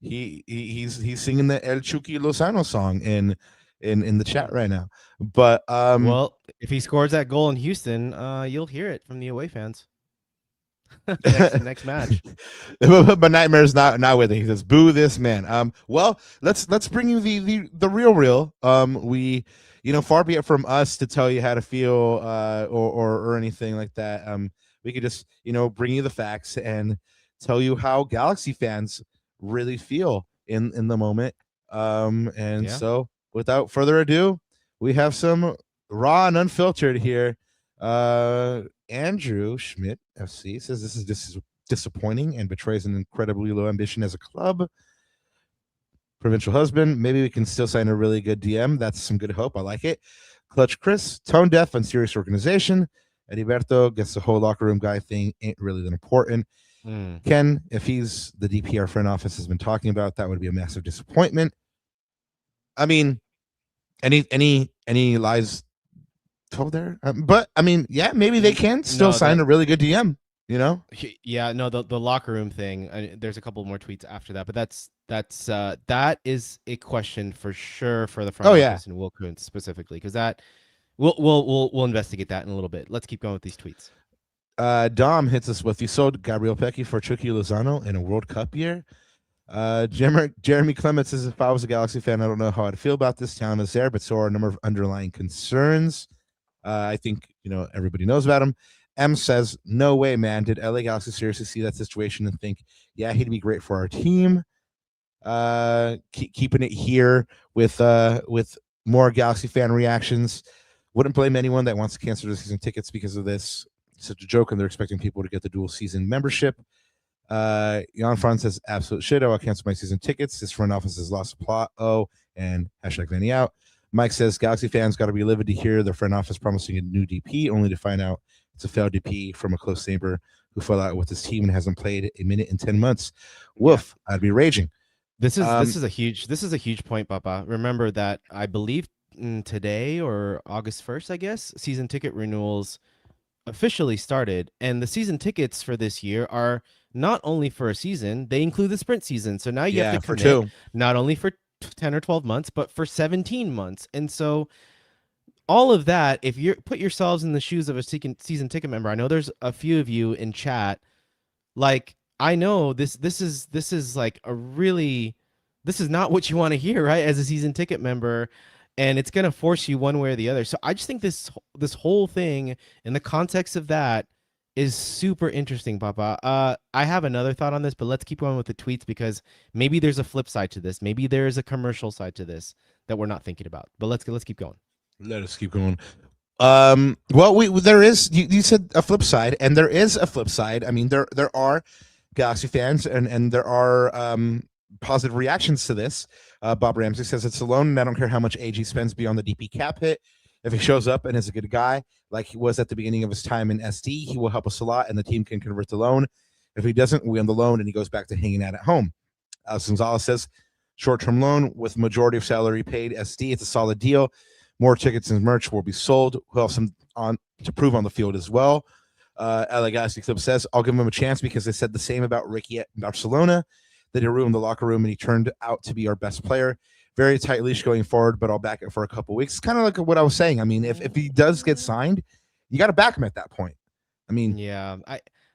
He's singing the El Chucky Lozano song in the chat right now. But Well, if he scores that goal in Houston, you'll hear it from the away fans. next match. but Nightmare's not with it. He says, "Boo this man." Well, let's bring you the real. We, far be it from us to tell you how to feel, or anything like that. We could just, bring you the facts and tell you how Galaxy fans really feel in the moment. And Yeah. so, without further ado, we have some raw and unfiltered here. Andrew Schmidt FC says this is disappointing and betrays an incredibly low ambition as a club. Provincial husband, maybe we can still sign a really good DM. That's some good hope. I like it. Clutch Chris, tone deaf and serious organization. Heriberto gets the whole locker room guy thing ain't really that important. Ken, if he's the DPR front office has been talking about, that would be a massive disappointment. I mean, any lies told there, but I mean, yeah, maybe they can still sign a really good DM. You know? Yeah, no, the locker room thing. There's a couple more tweets after that, but that is a question for sure for the front Oh yeah. office and Will Kuntz specifically, because that we'll investigate that in a little bit. Let's keep going with these tweets. Dom hits us with, you sold Gabriel Pecchi for Chucky Lozano in a World Cup year. Jeremy Clements says, if I was a Galaxy fan, I don't know how I'd feel about this. Talent is there, but so are a number of underlying concerns. I think everybody knows about him. M says, no way, man. Did LA Galaxy seriously see that situation and think, yeah, he'd be great for our team? Keeping it here with more Galaxy fan reactions. Wouldn't blame anyone that wants to cancel their season tickets because of this. It's such a joke, and they're expecting people to get the dual season membership. Jan Franz says, absolute shit. I'll cancel my season tickets. This front office has lost the plot. Oh, and hashtag Vanny out. Mike says, Galaxy fans got to be livid to hear their front office promising a new DP, only to find out it's a failed DP from a close neighbor who fell out with his team and hasn't played a minute in 10 months. Woof, yeah. I'd be raging. This is a huge point, Papa. Remember that I believe today or August 1st, I guess, season ticket renewals officially started, and the season tickets for this year are not only for a season, they include the sprint season. So now you have to commit not only for 10 or 12 months, but for 17 months. And so all of that, if you put yourselves in the shoes of a season ticket member, I know there's a few of you in chat, like, I know this is like a really, this is not what you want to hear, right? As a season ticket member, and it's going to force you one way or the other. So I just think this whole thing in the context of that is super interesting, Papa. I have another thought on this, but let's keep going with the tweets, because maybe there's a flip side to this. Maybe there's a commercial side to this that we're not thinking about. But let's keep going. Let us keep going. Well, there is, you said a flip side, and there is a flip side. I mean, there are Galaxy fans, and there are positive reactions to this. Bob Ramsey says, it's a loan, and I don't care how much AG spends beyond the DP cap hit. If he shows up and is a good guy, like he was at the beginning of his time in SD, he will help us a lot, and the team can convert the loan. If he doesn't, we own the loan, and he goes back to hanging out at home. Alex Gonzalez says, short-term loan with majority of salary paid SD. It's a solid deal. More tickets and merch will be sold. We'll have some on to prove on the field as well. LA Galaxy Club says, I'll give him a chance because they said the same about Ricky at Barcelona, that he ruined the locker room and he turned out to be our best player. Very tight leash going forward, but I'll back it for a couple weeks. It's kind of like what I was saying. I mean, if he does get signed, you got to back him at that point. I mean, yeah,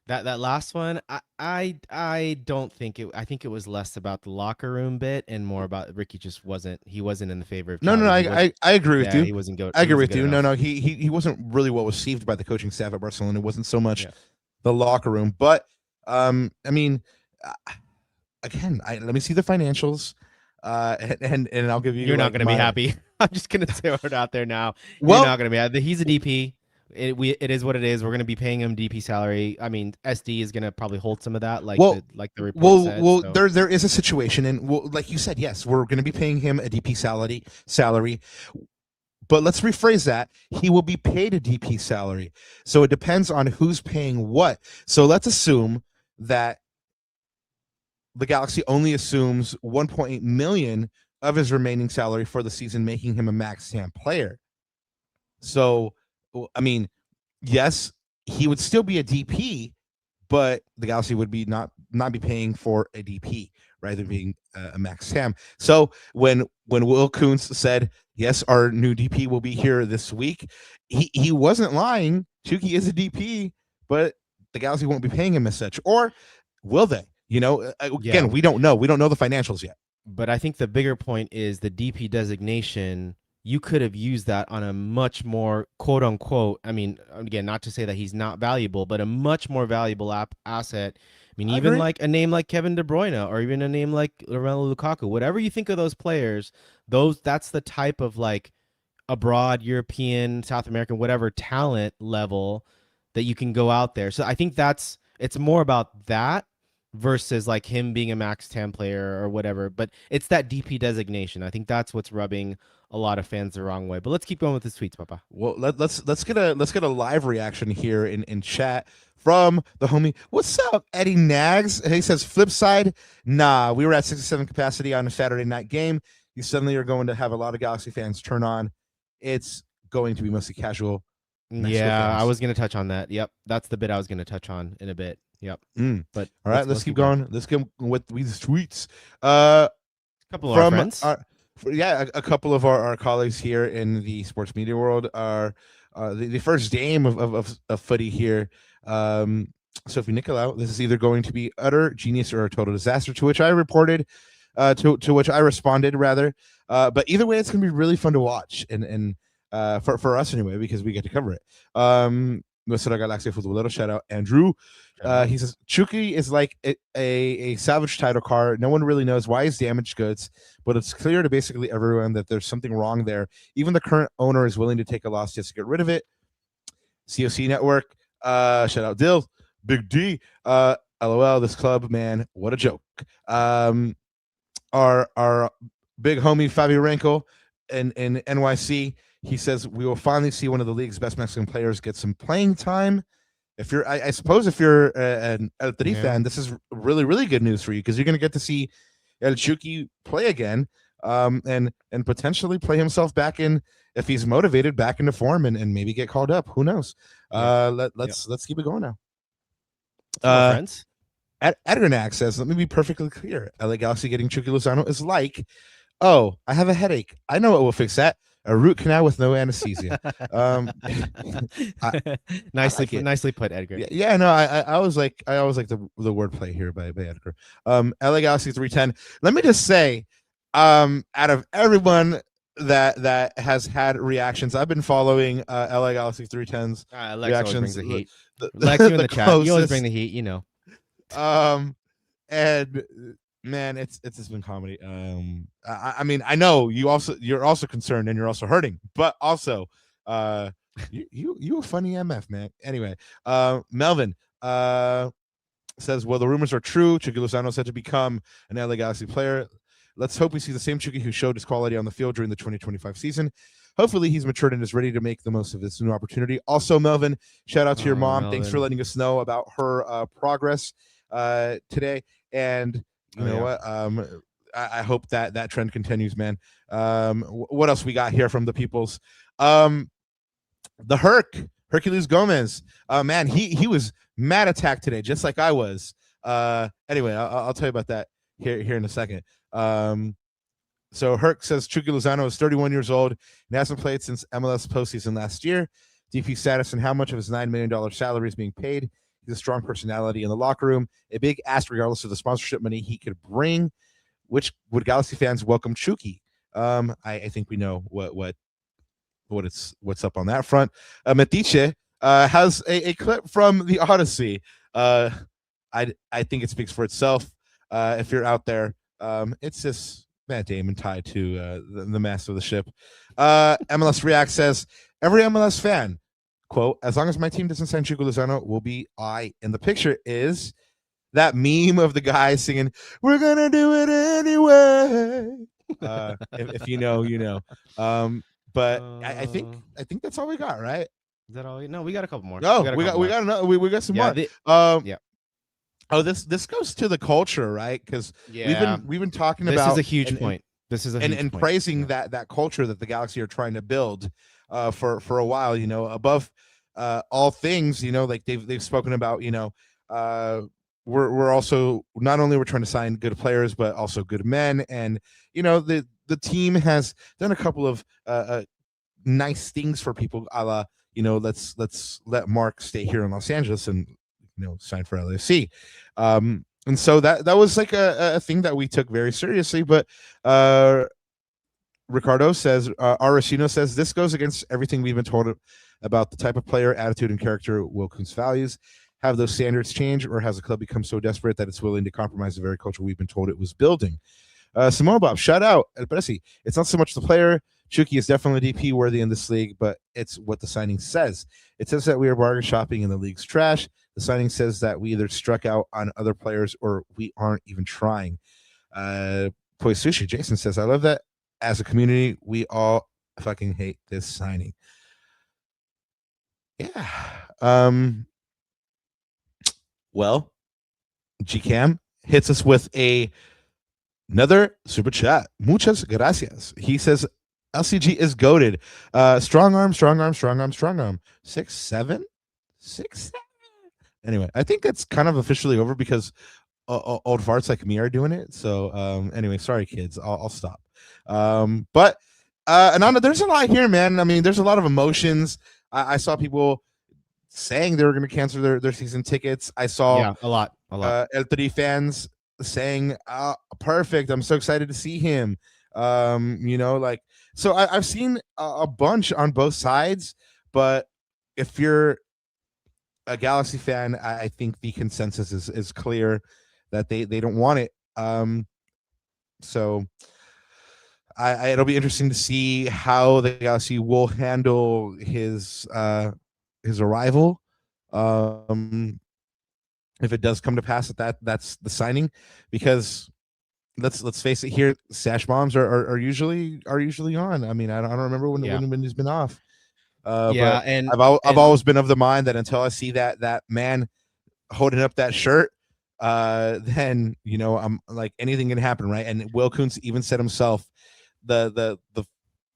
that last one, I don't think it. I think it was less about the locker room bit and more about Ricky just wasn't in the favor of. No, I agree with you. He wasn't good. I agree with you. No, he wasn't really well received by the coaching staff at Barcelona. It wasn't so much the locker room, but I mean, again, let me see the financials. And I'll give you. You're not going to be happy. I'm just going to throw it out there now. Well, you're not going to be happy. He's a DP. It is what it is. We're going to be paying him DP salary. I mean, SD is going to probably hold some of that, like the report said. Well, so. there is a situation, and like you said, yes, we're going to be paying him a DP salary. But let's rephrase that. He will be paid a DP salary. So it depends on who's paying what. So let's assume that the Galaxy only assumes 1.8 million of his remaining salary for the season, making him a max TAM player. So, I mean, yes, he would still be a DP, but the Galaxy would be not be paying for a DP rather than being a max TAM. So when Will Kuntz said, yes, our new DP will be here this week, he wasn't lying. Chucky is a DP, but the Galaxy won't be paying him as such. Or will they? Again, we don't know. We don't know the financials yet. But I think the bigger point is the DP designation. You could have used that on a much more quote unquote. I mean, again, not to say that he's not valuable, but a much more valuable asset. I mean, even like a name like Kevin De Bruyne or even a name like Romelu Lukaku, whatever you think of those players, that's the type of like abroad European, South American, whatever talent level that you can go out there. So I think it's more about that versus like him being a max TAM player or whatever, but it's that DP designation. I think that's what's rubbing a lot of fans the wrong way. But let's keep going with the tweets, Papa. Well, let's get a live reaction here in chat from the homie. What's up, Eddie Nags? He says, flip side, nah, we were at 67 capacity on a Saturday night game. You suddenly are going to have a lot of Galaxy fans turn on. It's going to be mostly casual. Yeah, I fans. was gonna touch on that. Yep, that's the bit I was gonna touch on in a bit. Yep. But All right, let's keep going. Let's get with these tweets. A couple of our From friends. a couple of our colleagues here in the sports media world are the first dame of footy here. Sophie Nicolau. This is either going to be utter genius or a total disaster. To which I reported, to which I responded rather. But either way, it's going to be really fun to watch, and for us anyway, because we get to cover it. Nuestra Galaxia Futbolero, shout out Andrew. He says Chucky is like a salvage title car. No one really knows why he's damaged goods, but it's clear to basically everyone that there's something wrong there. Even the current owner is willing to take a loss just to get rid of it. COC Network, shout out Dill, Big D, LOL, this club, man, what a joke. Our big homie Fabio Renko in NYC, he says we will finally see one of the league's best Mexican players get some playing time. If you're, I suppose, if you're an El Tri fan, this is really, really good news for you because you're going to get to see El Chucky play again, and potentially play himself back in, if he's motivated, back into form, and maybe get called up. Who knows? Let's keep it going now. Friends. Edgar Nack says, "Let me be perfectly clear. LA Galaxy getting Chucky Lozano is like, oh, I have a headache. I know what will fix that." A root canal with no anesthesia. Nicely put, Edgar. Yeah, no, I always like the wordplay here by Edgar. LA Galaxy 310. Let me just say, out of everyone that has had reactions, I've been following LA Galaxy 310's reactions. Brings the heat. Lex, you in the chat. You always bring the heat, you know. And man, it's been comedy. I mean, I know you're also concerned and you're also hurting, but also you a funny MF, man. Anyway, Melvin says, well, the rumors are true. Chucky Lozano is set to become an LA Galaxy player. Let's hope we see the same Chucky who showed his quality on the field during the 2025 season. Hopefully he's matured and is ready to make the most of this new opportunity. Also, Melvin, shout out to your mom. Melvin. Thanks for letting us know about her progress today. And you know what? I hope that trend continues, man. What else we got here from the peoples? The Hercules Gomez. Man, he was mad attacked today, just like I was. Anyway, I'll tell you about that here in a second. So Herc says Chucky Lozano is 31 years old and hasn't played since MLS postseason last year. DP status and how much of his $9 million salary is being paid. He's a strong personality in the locker room, a big ask regardless of the sponsorship money he could bring. Which would Galaxy fans welcome Chucky? I think we know what's up on that front. Metiche has a clip from the Odyssey. I think it speaks for itself. If you're out there, it's just Matt Damon tied to the mast of the ship. MLS React says every MLS fan, quote, as long as my team doesn't sign Chucky Lozano, will be I. And the picture is that meme of the guy singing, we're going to do it anyway. If you know, you know. But I think that's all we got, right? Is that all? No, we got a couple more. No, we got some more. Yeah. Oh, this goes to the culture, right? Because we've been talking about this is a huge point. This is a huge point. Praising that culture that the Galaxy are trying to build for a while, you know, above all things, you know, like they've spoken about, you know, we're also not only we're trying to sign good players but also good men, and you know the team has done a couple of nice things for people, a la, you know, let's let Mark stay here in Los Angeles and, you know, sign for LAFC. And so that was like a thing that we took very seriously. But Ricardo says, Aracino says, this goes against everything we've been told about the type of player, attitude, and character Wilkins values. Have those standards changed, or has the club become so desperate that it's willing to compromise the very culture we've been told it was building? Simone Bob, shout out. El Presi. It's not so much the player. Chucky is definitely DP worthy in this league, but it's what the signing says. It says that we are bargain shopping and the league's trash. The signing says that we either struck out on other players or we aren't even trying. Poi Sushi, Jason says, I love that as a community, we all fucking hate this signing. Yeah. Well, GCam hits us with another super chat. Muchas gracias. He says, LCG is goaded. Strong arm, strong arm, strong arm, strong arm. 6-7, 6-7. Anyway, I think that's kind of officially over because old farts like me are doing it. So anyway, sorry kids, I'll stop. But Ananda, there's a lot here, man. I mean, there's a lot of emotions. I saw people saying they were going to cancel their season tickets. I saw Yeah, a lot. El3 fans saying, perfect, I'm so excited to see him. Like, so I've seen a bunch on both sides, but if you're a Galaxy fan, I think the consensus is clear that they don't want it. So it'll be interesting to see how the Galaxy will handle his arrival. If it does come to pass that's the signing, because let's face it here, sash bombs are usually on. I mean, I don't remember when he's been off. Yeah, But and I've always been of the mind that until I see that man holding up that shirt, then I'm like, anything can happen, right? And Will Kuntz even said himself, the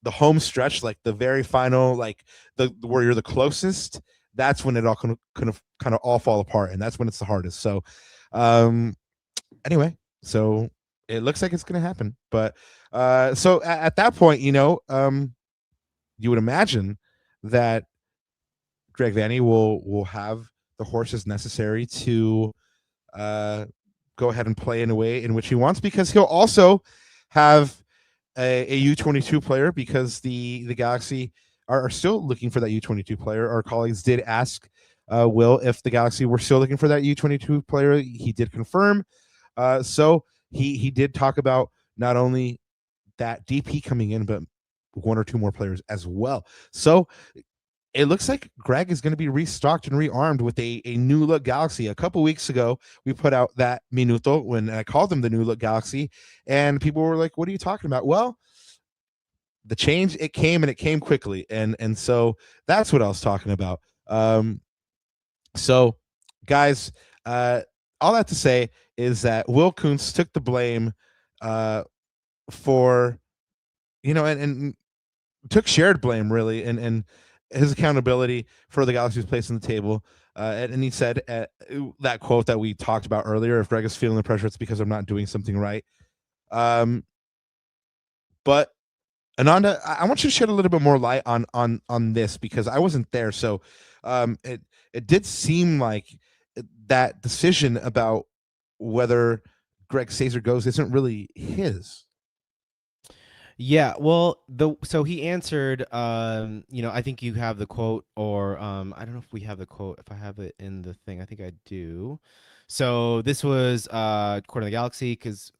home stretch, like the very final, like the where you're the closest, that's when it all kind of all fall apart, and that's when it's the hardest. So, anyway, so it looks like it's gonna happen, but so at that point, you would imagine that Greg Vanney will have the horses necessary to go ahead and play in a way in which he wants, because he'll also have a U22 player, because the Galaxy are still looking for that U22 player. Our colleagues did ask Will if the Galaxy were still looking for that U22 player. He did confirm. So he did talk about not only that DP coming in, but one or two more players as well. So it looks like Greg is going to be restocked and rearmed with a new look Galaxy. A couple weeks ago, we put out that Minuto when I called them the new look Galaxy, and people were like, "What are you talking about?" Well, the change, it came, and it came quickly, and so that's what I was talking about. So, guys, all that to say is that Will Kuntz took the blame for, and took shared blame, really, and his accountability for the Galaxy's place on the table. And he said that quote that we talked about earlier: "If Greg is feeling the pressure, it's because I'm not doing something right." But Ananda, I want you to shed a little bit more light on this, because I wasn't there. So it did seem like that decision about whether Greg stays or goes isn't really his. Yeah, well, so he answered, I think you have the quote, or I don't know if we have the quote, if I have it in the thing. I think I do. So this was Court of the Galaxy, because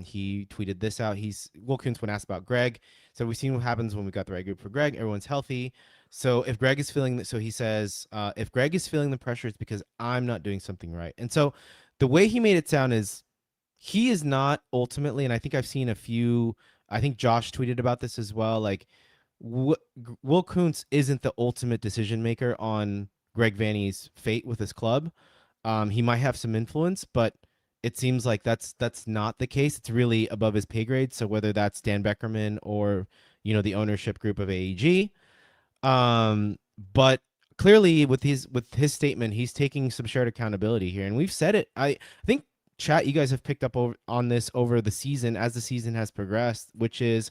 he tweeted this out. Will Kuntz, when asked about Greg, so we've seen what happens when we got the right group for Greg. Everyone's healthy. So if Greg is feeling, so he says, if Greg is feeling the pressure, it's because I'm not doing something right. And so the way he made it sound is he is not ultimately, and I think I've seen a few. I think Josh tweeted about this as well. Like, Will Kuntz isn't the ultimate decision maker on Greg Vanney's fate with his club. He might have some influence, but it seems like that's not the case. It's really above his pay grade. So whether that's Dan Beckerman or the ownership group of AEG, but clearly with his statement, he's taking some shared accountability here, and we've said it. I think, chat, you guys have picked up on this over the season as the season has progressed, which is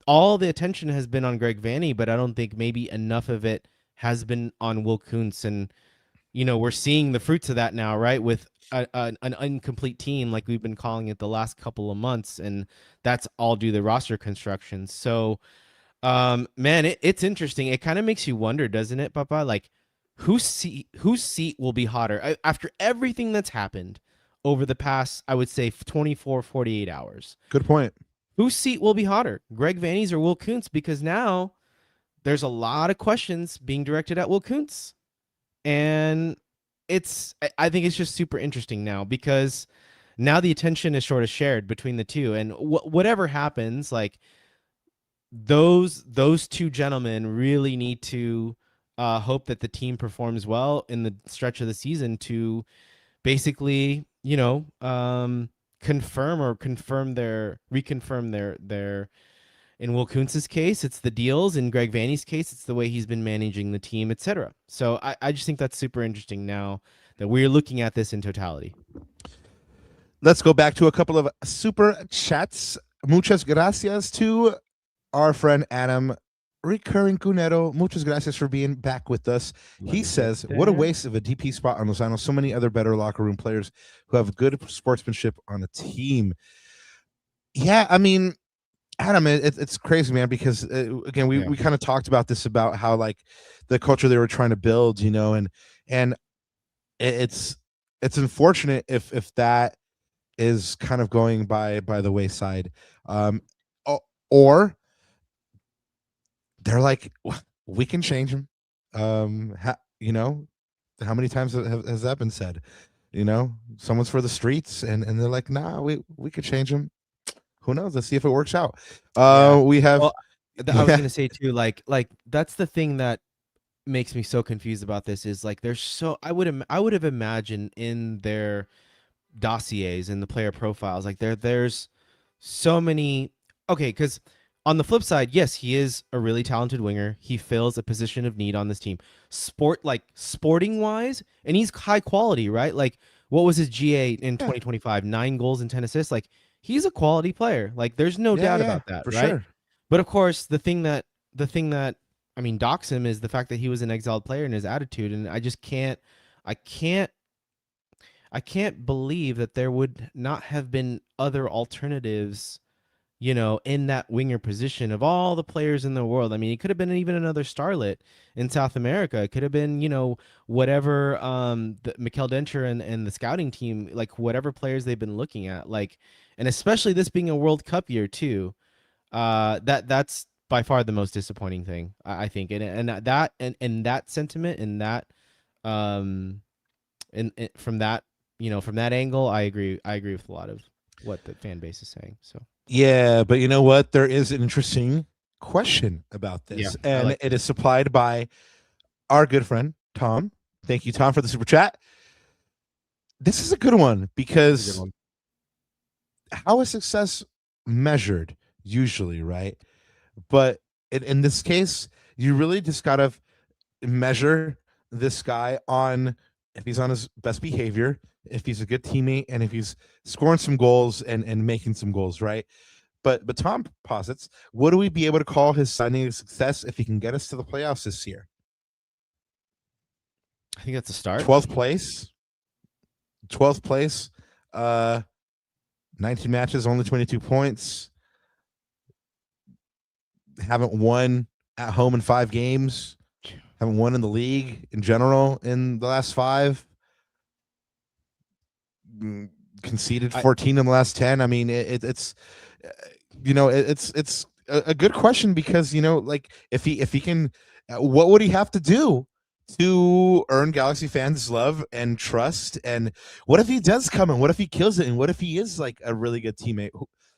all the attention has been on Greg Vanney, but I don't think maybe enough of it has been on Will Kuntz. And, we're seeing the fruits of that now, right? With an incomplete team, like we've been calling it the last couple of months. And that's all due to the roster construction. So, man, it's interesting. It kind of makes you wonder, doesn't it, Papa? Like, whose seat will be hotter after everything that's happened over the past, I would say, 24, 48 hours. Good point. Whose seat will be hotter, Greg Vanney's or Will Kuntz? Because now there's a lot of questions being directed at Will Kuntz. And I think it's just super interesting now, because now the attention is sort of shared between the two. And whatever happens, like, those two gentlemen really need to hope that the team performs well in the stretch of the season to basically, reconfirm their In Will Kuntz's case, it's the deals. In Greg Vanney's case, it's the way he's been managing the team, etc. So I just think that's super interesting now that we're looking at this in totality. Let's go back to a couple of super chats. Muchas gracias to our friend Adam Recurring Cunero. Muchas gracias for being back with us. He says, what a waste of a DP spot on Lozano. So many other better locker room players who have good sportsmanship on a team. Yeah, I mean, Adam, it's crazy, man, because again, we kind of talked about this, about how like the culture they were trying to build, you know, and it's unfortunate if that is kind of going by the wayside, or they're like, we can change him. You know, how many times has that been said? You know, someone's for the streets, and they're like, nah, we could change him. Who knows? Let's see if it works out. We have. Well, I was gonna say too, like that's the thing that makes me so confused about this is like there's so I would have imagined in their dossiers and the player profiles like there's so many. Okay, because on the flip side, yes, he is a really talented winger. He fills a position of need on this team. Sporting wise, and he's high quality, right? Like, what was his GA in 2025? 9 goals and 10 assists. Like, he's a quality player. Like, there's no doubt about that, for right? sure. But of course, the thing that I mean docks him is the fact that he was an exiled player and his attitude, and I just can't believe that there would not have been other alternatives, you know, in that winger position of all the players in the world. I mean, it could have been even another starlet in South America. It could have been, you know, whatever Mikel Dencher and the scouting team, like whatever players they've been looking at, like, and especially this being a World Cup year too. That's by far the most disappointing thing, I think, and that sentiment and that and from that, you know, from that angle, I agree with a lot of what the fan base is saying. So yeah, but you know what? There is an interesting question about this, and it is supplied by our good friend Tom. Thank you, Tom, for the super chat. This is a good one because how is success measured? Usually, right? But in this case, you really just gotta measure this guy on if he's on his best behavior, if he's a good teammate, and if he's scoring some goals and making some goals, right? But Tom posits, would we be able to call his signing a success if he can get us to the playoffs this year? I think that's a start. 12th place. 19 matches, only 22 points. Haven't won at home in 5 games. Haven't won in the league in general in the last 5. Conceded 14 in the last 10. I mean, it's you know, it's a good question because, you know, like if he can, what would he have to do to earn Galaxy fans' love and trust? And what if he does come in? What if he kills it? And what if he is like a really good teammate?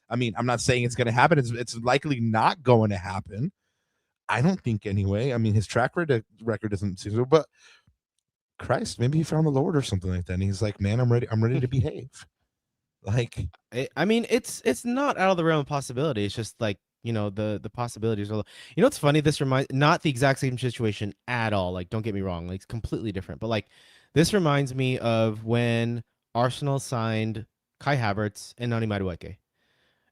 I mean, I'm not saying it's going to happen. It's likely not going to happen. I don't think anyway. I mean, his track record doesn't seem so, but Christ, maybe he found the Lord or something like that. And he's like, man, I'm ready to behave. Like, I mean, it's not out of the realm of possibility. It's just like, you know, the possibilities are, you know, it's funny. This reminds, not the exact same situation at all. Like, don't get me wrong. Like, it's completely different. But like, this reminds me of when Arsenal signed Kai Havertz and Nani Madueke.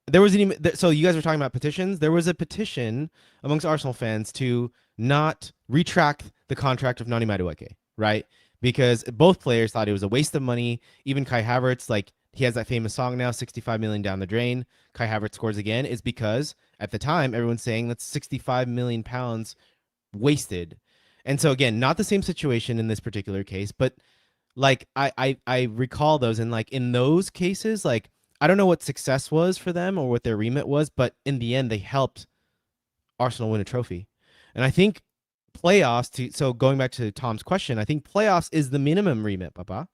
There wasn't even, so you guys were talking about petitions. There was a petition amongst Arsenal fans to not retract the contract of Nani Madueke, right? Because both players thought it was a waste of money. Even Kai Havertz, like, he has that famous song now, 65 million down the drain. Kai Havertz scores again. Is because at the time, everyone's saying that's 65 million pounds wasted. And so again, not the same situation in this particular case, but like I recall those, and like in those cases, like, I don't know what success was for them or what their remit was, but in the end, they helped Arsenal win a trophy. And I think playoffs, so going back to Tom's question, I think playoffs is the minimum remit, Papa.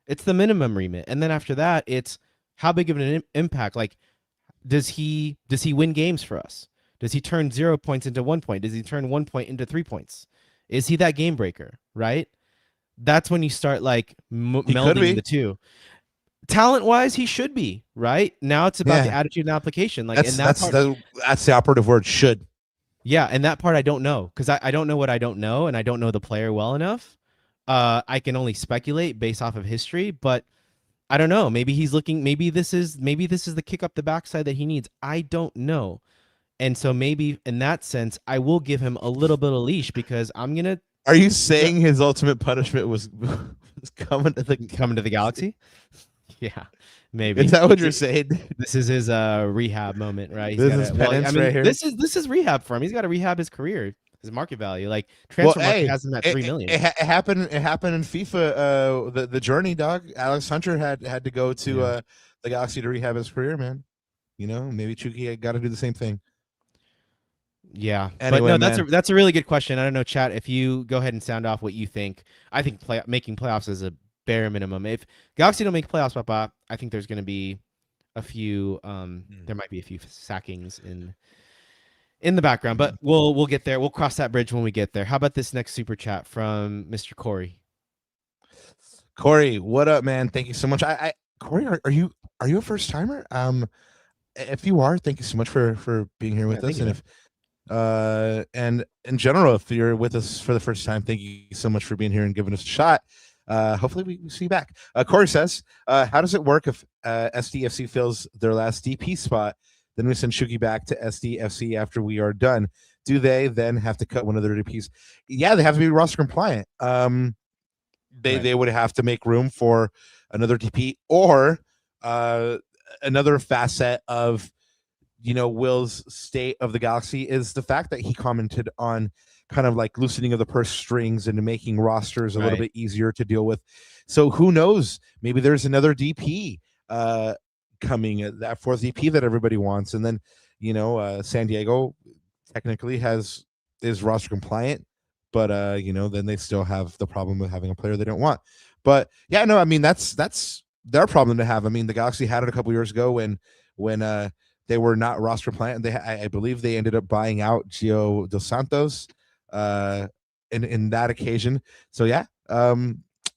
It's the minimum remit. And then after that, it's how big of an impact. Like, does he win games for us? Does he turn 0 points into 1 point? Does he turn 1 point into 3 points? Is he that game breaker, right? That's when you start like melding the two. talent-wise, he should be, right? Now it's about the Yeah. attitude and application. Like That's in that part, that's the operative word, should. yeah, and that part I don't know because I don't know what I don't know, and I don't know the player well enough. I can only speculate based off of history, but I don't know. Maybe he's looking. Maybe this is the kick up the backside that he needs. I don't know, and so maybe in that sense, I will give him a little bit of leash because I'm gonna Are you saying his ultimate punishment was coming to the Galaxy. Yeah, maybe. Is that what you're saying? This is his rehab moment, right? This is penance right here. This is rehab for him. He's got to rehab his career, his market value. Like Well, transfer market hey, has him at 3 million. it happened. It happened in FIFA. The journey, dog. Alex Hunter had to go to the Galaxy to rehab his career, man. You know, maybe Chucky got to do the same thing. Yeah, Anyway, but no, that's a really good question. I don't know, chat. If you go ahead and sound off what you think, I think making playoffs is a bare minimum. If Galaxy don't make playoffs, Papa, I think there's going to be a few. There might be a few sackings in the background, but we'll get there. We'll cross that bridge when we get there. How about this next super chat from Mr. Corey? Corey, what up, man? Thank you so much. Corey, are you a first timer? If you are, thank you so much for being here with us. And if and in general, if you're with us for the first time, thank you so much for being here and giving us a shot. Hopefully we see you back. Corey says, how does it work if SDFC fills their last DP spot? Then we send Chucky back to SDFC after we are done. Do they then have to cut one of their DPs? Yeah, they have to be roster compliant. They would have to make room for another DP or another facet of Will's state of the Galaxy is the fact that he commented on kind of like loosening of the purse strings and making rosters a little bit easier to deal with. So who knows? Maybe there's another DP coming, that fourth DP that everybody wants. And then, San Diego technically is roster compliant, but then they still have the problem of having a player they don't want. But yeah, no, I mean, that's their problem to have. I mean, the Galaxy had it a couple years ago when they were not roster compliant. I believe they ended up buying out Gio Dos Santos in that occasion. So yeah,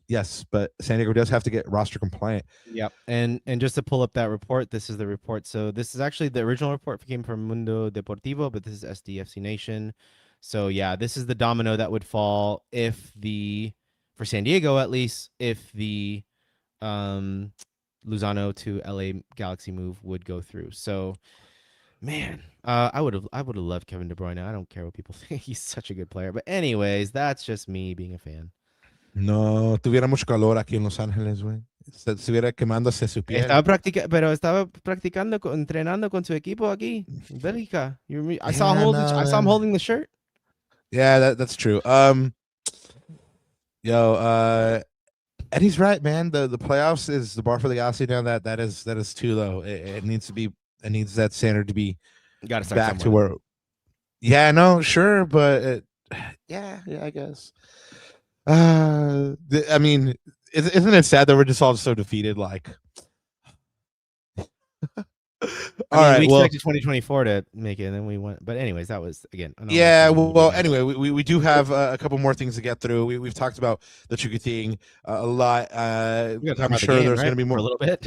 yes, but San Diego does have to get roster compliant. Yep. And just to pull up that report, this is the report. So this is actually the original report came from Mundo Deportivo, but this is SDFC Nation. So yeah, this is the domino that would fall for San Diego at least, if the Lozano to LA Galaxy move would go through. So man, I would have loved Kevin De Bruyne. I don't care what people think. He's such a good player. But anyways, that's just me being a fan. No, tuviera mucho calor aquí en Los Ángeles, güey. Se estuviera quemándose su piel. Estaba practicando, entrenando con su equipo aquí en Bélgica. I saw him holding the shirt. Yeah, that's true. And he's right, man. The playoffs is the bar for the Galaxy now. That is too low. It needs to be. It needs that standard to be back to where. Yeah, no, sure, but yeah, I guess. I mean, isn't it sad that we're just all so defeated? Like, we expected 2024 to make it, and then we went. But anyways, that was again. Yeah. Well. Anyway, we do have a couple more things to get through. We've talked about the Chucky thing a lot. I'm sure there's going to be more a little bit.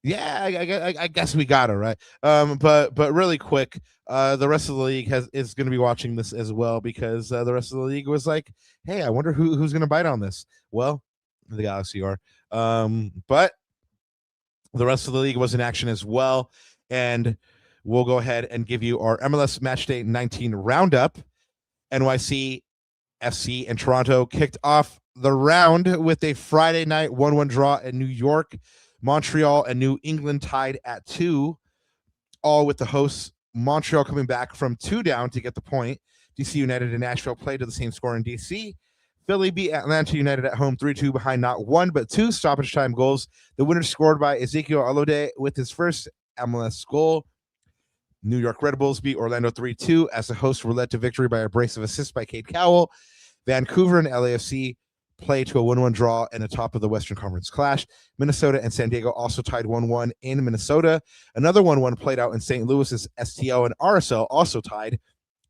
Yeah, I guess we got it right. But really quick, the rest of the league is going to be watching this as well, because the rest of the league was like, hey, I wonder who's going to bite on this. Well, the Galaxy are. But the rest of the league was in action as well, and we'll go ahead and give you our MLS Matchday 19 roundup. NYC, FC, and Toronto kicked off the round with a Friday night 1-1 draw in New York. Montreal and New England tied at 2, all with the hosts Montreal coming back from 2 down to get the point. DC United and Nashville played to the same score in DC. Philly beat Atlanta United at home 3-2 behind not one but 2 stoppage time goals. The winner scored by Ezekiel Alode with his first MLS goal. New York Red Bulls beat Orlando 3-2 as the hosts were led to victory by a brace of assists by Cade Cowell. Vancouver and LAFC played to a 1-1 draw in the top of the Western Conference clash. Minnesota and San Diego also tied 1-1 in Minnesota. Another 1-1 played out in St. Louis's STO and RSL also tied.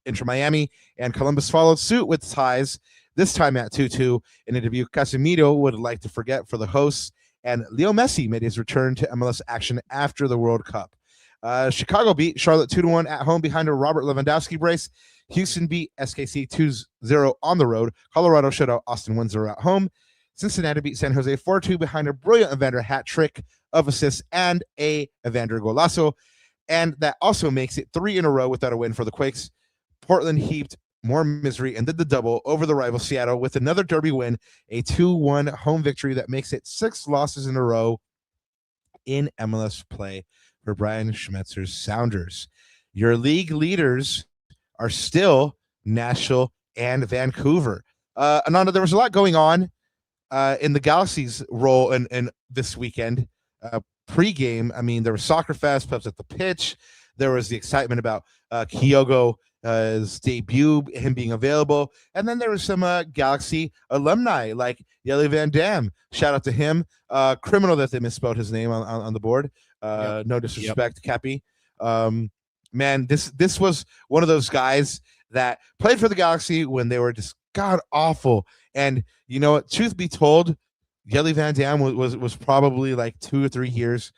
Inter Miami and Columbus followed suit with ties, this time at 2-2 in a debut Casemiro would like to forget for the hosts, And Leo Messi made his return to MLS action after the World Cup. Chicago beat Charlotte 2-1 at home behind a Robert Lewandowski brace. Houston beat SKC 2-0 on the road. Colorado shut out Austin 1-0 at home. Cincinnati beat San Jose 4-2 behind a brilliant Evander hat trick of assists and a Evander golazo. And that also makes it 3 in a row without a win for the Quakes. Portland heaped more misery and did the double over the rival Seattle with another derby win, a 2-1 home victory that makes it 6 losses in a row in MLS play for Brian Schmetzer's Sounders. Your league leaders are still Nashville and Vancouver. Ananda, there was a lot going on in the Galaxy's role in this weekend. Pre-game, I mean, there was Soccer Fest, pubs at the pitch. There was the excitement about Kyogo his debut, him being available. And then there was some Galaxy alumni like Yeli Van Dam. Shout out to him. Criminal that they misspelled his name on the board. No disrespect, Cappy. Man, this was one of those guys that played for the Galaxy when they were just god awful. And you know what? Truth be told, Yeli Van Dam was probably like 2 or 3 years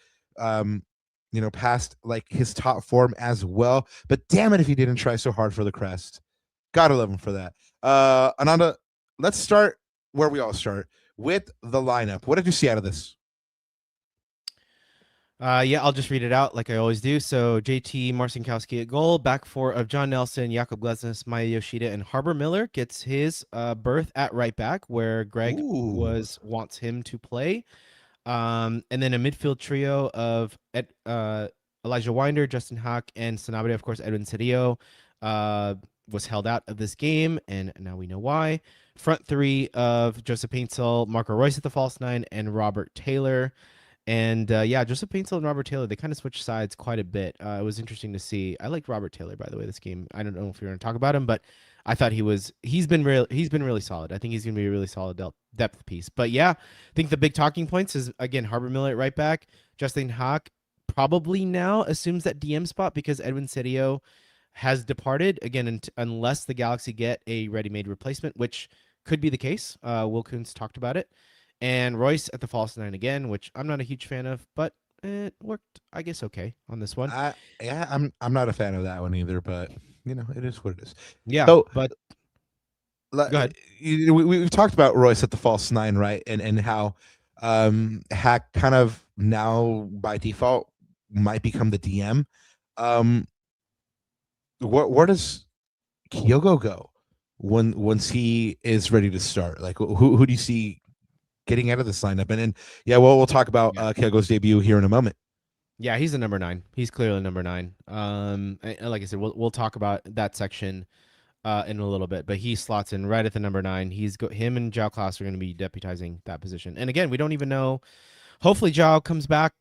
past like his top form as well. But damn it if he didn't try so hard for the crest. Gotta love him for that. Ananda, let's start where we all start with the lineup. What did you see out of this? I'll just read it out like I always do. So JT Marcinkowski at goal, back four of John Nelson, Jakob Glesnes, Maya Yoshida, and Harbor Miller gets his berth at right back where Greg wants him to play. And then a midfield trio of Elijah Winder, Justin Hack, and Sanabria, of course, Edwin Cerrillo was held out of this game, and now we know why. Front three of Joseph Paintsel, Marco Royce at the false nine, and Robert Taylor. And Joseph Paintsel and Robert Taylor, they kind of switched sides quite a bit. It was interesting to see. I liked Robert Taylor, by the way, this game. I don't know if you're going to talk about him, but I thought he's been really solid. I think he's going to be a really solid depth piece. But yeah, I think the big talking points is, again, Harbor Miller at right back. Justin Hack probably now assumes that DM spot because Edwin Cerrillo has departed, again, unless the Galaxy get a ready-made replacement, which could be the case. Will Kuntz talked about it. And Royce at the false nine again, which I'm not a huge fan of, but it worked, I guess, okay on this one. I'm not a fan of that one either, but it is what it is. Yeah, so, but go ahead. We've talked about Royce at the false nine, right? And how Hack kind of now by default might become the DM. Where does Kyogo go once he is ready to start? Like who do you see getting out of this lineup? And we'll talk about Kyogo's debut here in a moment. Yeah, he's the number 9. He's clearly number 9. Like I said, we'll talk about that section in a little bit, but he slots in right at the number 9. Him and Joao Klaus are going to be deputizing that position. And again, we don't even know. Hopefully, Joao comes back.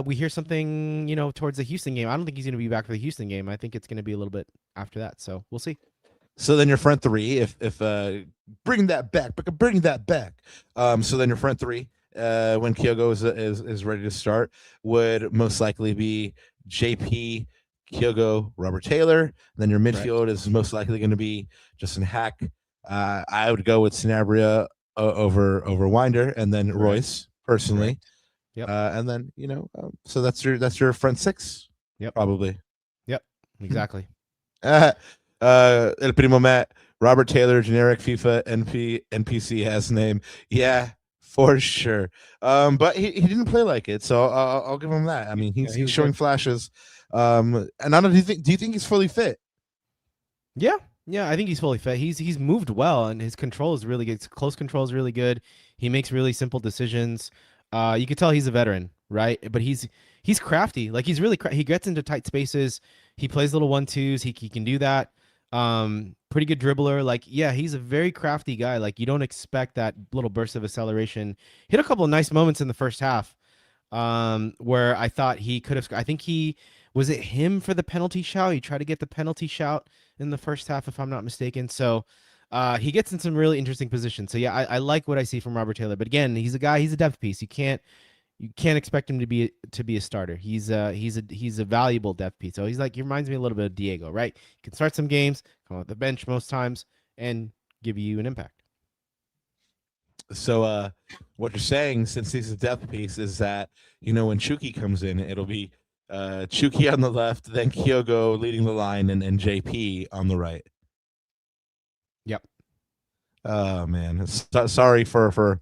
We hear something, towards the Houston game. I don't think he's going to be back for the Houston game. I think it's going to be a little bit after that. So we'll see. So then your front three, if bring that back, but bring that back. So then your front three, when Kyogo is ready to start, would most likely be JP, Kyogo, Robert Taylor. Then your midfield is most likely going to be Justin Hack. I would go with Sanabria over Winder, and then Royce personally. Yep. And then so that's your front six. Yep. Probably. Yep. Exactly. El Primo Matt, Robert Taylor, generic FIFA NPC has name. Yeah, for sure. But he didn't play like it, so I'll give him that. I mean, he's showing flashes. And I don't know, do you think he's fully fit? Yeah, I think he's fully fit. He's moved well, and his control is really good. His close control is really good. He makes really simple decisions. You could tell he's a veteran, right? But he's crafty. Like he gets into tight spaces. He plays little 1-2s. He can do that. Pretty good dribbler. Like, yeah, he's a very crafty guy. Like, you don't expect that little burst of acceleration. Hit a couple of nice moments in the first half, where I thought he could have. I think was it him for the penalty shout? He tried to get the penalty shout in the first half, if I'm not mistaken. So, he gets in some really interesting positions. So yeah, I like what I see from Robert Taylor. But again, he's a depth piece. You can't expect him to be a starter. He's a valuable depth piece. So he reminds me a little bit of Diego, right? He can start some games, come off the bench most times, and give you an impact. So what you're saying, since he's a depth piece, is that when Chucky comes in, it'll be Chucky on the left, then Kyogo leading the line, and JP on the right. Yep. Oh man, sorry for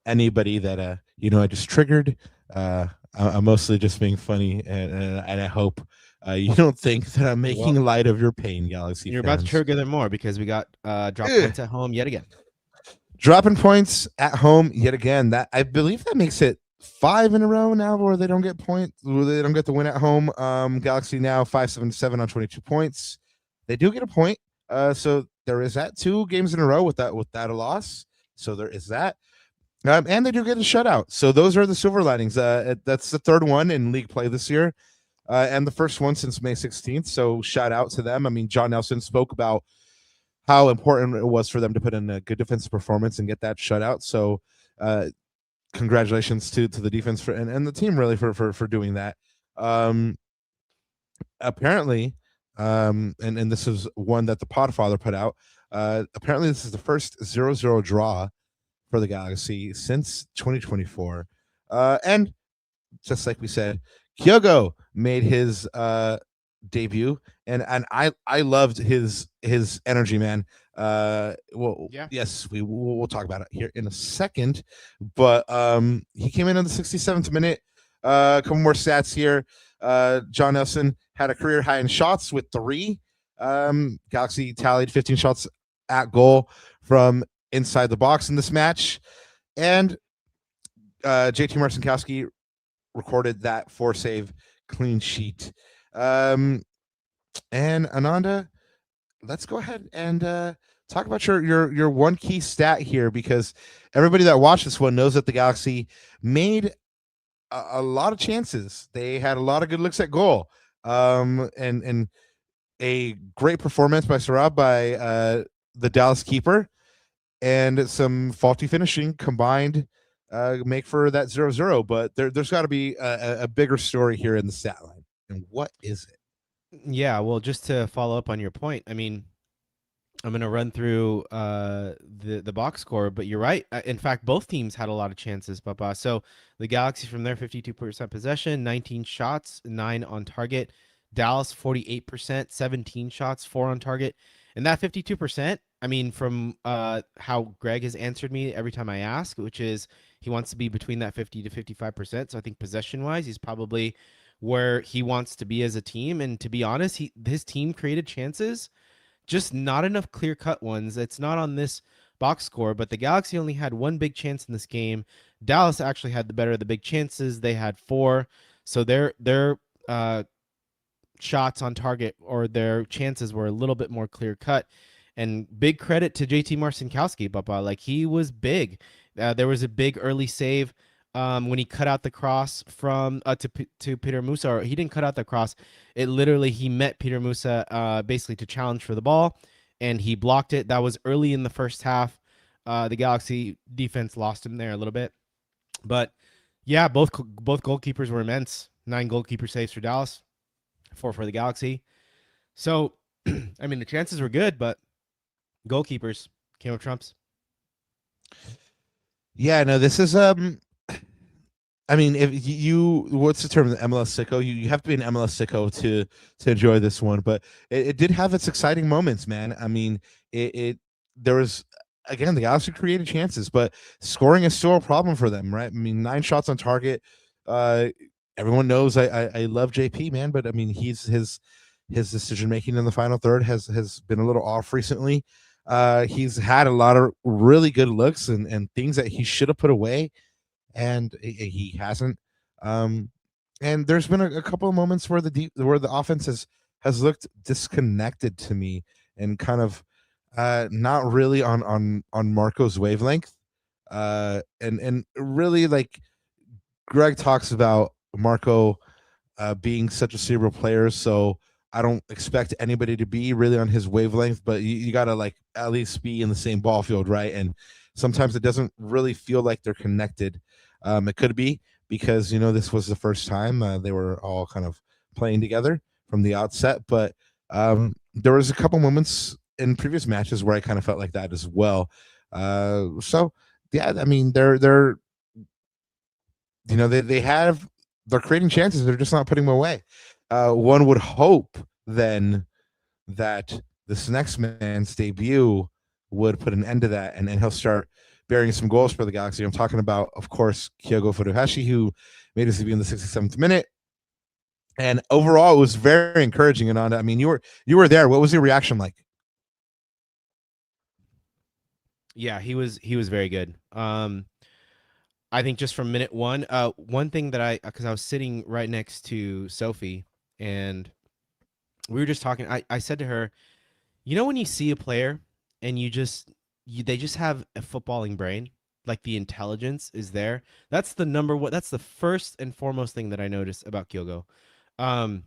anybody that I just triggered. I'm mostly just being funny, and I hope you don't think that I'm making light of your pain, Galaxy You're fans. about to trigger them more because we got drop points at home yet again. Dropping points at home yet again. That I believe that makes it 5 in a row now where they don't get points, where they don't get the win at home. Galaxy now 5-7-7 on 22 points. They do get a point. So there is that 2 games in a row without a loss. So there is that. And they do get a shutout. So those are the silver linings. That's the 3rd one in league play this year, and the first one since May 16th. So shout out to them. I mean, John Nelson spoke about how important it was for them to put in a good defensive performance and get that shutout. So congratulations to the defense and the team really for doing that. Apparently, and this is one that the Podfather put out. Apparently, this is the first 0-0 draw for the Galaxy since 2024. And just like we said, Kyogo made his debut, and I loved his energy, man. Yes, we'll talk about it here in a second, but he came in the 67th minute. A couple more stats here. John Nelson had a career high in shots with 3. Galaxy tallied 15 shots at goal from inside the box in this match, and JT Marcinkowski recorded that 4-save clean sheet. And Ananda, let's go ahead and talk about your one key stat here, because everybody that watched this one knows that the Galaxy made a lot of chances. They had a lot of good looks at goal, and a great performance by Sarab, by the Dallas keeper, and some faulty finishing combined make for that 0-0. But there's got to be a bigger story here in the stat line. And what is it? Yeah, well, just to follow up on your point, I mean, I'm going to run through the box score, but you're right. In fact, both teams had a lot of chances, Papa. So the Galaxy from their 52% possession, 19 shots, 9 on target. Dallas 48%, 17 shots, 4 on target. And that 52%, I mean, from how Greg has answered me every time I ask, which is he wants to be between that 50 to 55%. So I think possession-wise, he's probably where he wants to be as a team. And to be honest, his team created chances, just not enough clear-cut ones. It's not on this box score, but the Galaxy only had 1 big chance in this game. Dallas actually had the better of the big chances. They had 4. So their shots on target, or their chances, were a little bit more clear-cut. And big credit to JT Marcinkowski, Papa. Like, he was big. There was a big early save when he cut out the cross from to Peter Musa. Or he didn't cut out the cross. It literally, he met Peter Musa basically to challenge for the ball, and he blocked it. That was early in the first half. The Galaxy defense lost him there a little bit. But yeah, both goalkeepers were immense. 9 goalkeeper saves for Dallas, 4 for the Galaxy. So, I mean, the chances were good, but goalkeepers came up trumps. Yeah, no, this is I mean, if you what's the term, the MLS sicko? You have to be an MLS sicko to enjoy this one, but it did have its exciting moments, man. I mean, it there was, again, the Galaxy created chances, but scoring is still a problem for them, right? I mean, 9 shots on target. Everyone knows I love JP, man, but I mean, his decision making in the final third has been a little off recently. He's had a lot of really good looks and things that he should have put away, and he hasn't. And there's been a couple of moments where the offense has looked disconnected to me, and kind of not really on Marco's wavelength. And really, like, Greg talks about Marco being such a cerebral player, so I don't expect anybody to be really on his wavelength, but you got to, like, at least be in the same ball field, right? And sometimes it doesn't really feel like they're connected. It could be because, this was the first time they were all kind of playing together from the outset, but there was a couple moments in previous matches where I kind of felt like that as well. So yeah, I mean, they're they're creating chances. They're just not putting them away. One would hope then that this next man's debut would put an end to that, and he'll start burying some goals for the Galaxy. I'm talking about, of course, Kyogo Furuhashi, who made his debut in the 67th minute. And overall, it was very encouraging. Ananda, I mean, you were there. What was your reaction like? Yeah, he was very good. I think just from minute one, one thing that because I was sitting right next to Sophie and we were just talking. I said to her, you know, when you see a player and they just have a footballing brain, like the intelligence is there. That's the number one. That's the first and foremost thing that I noticed about Kyogo. Um,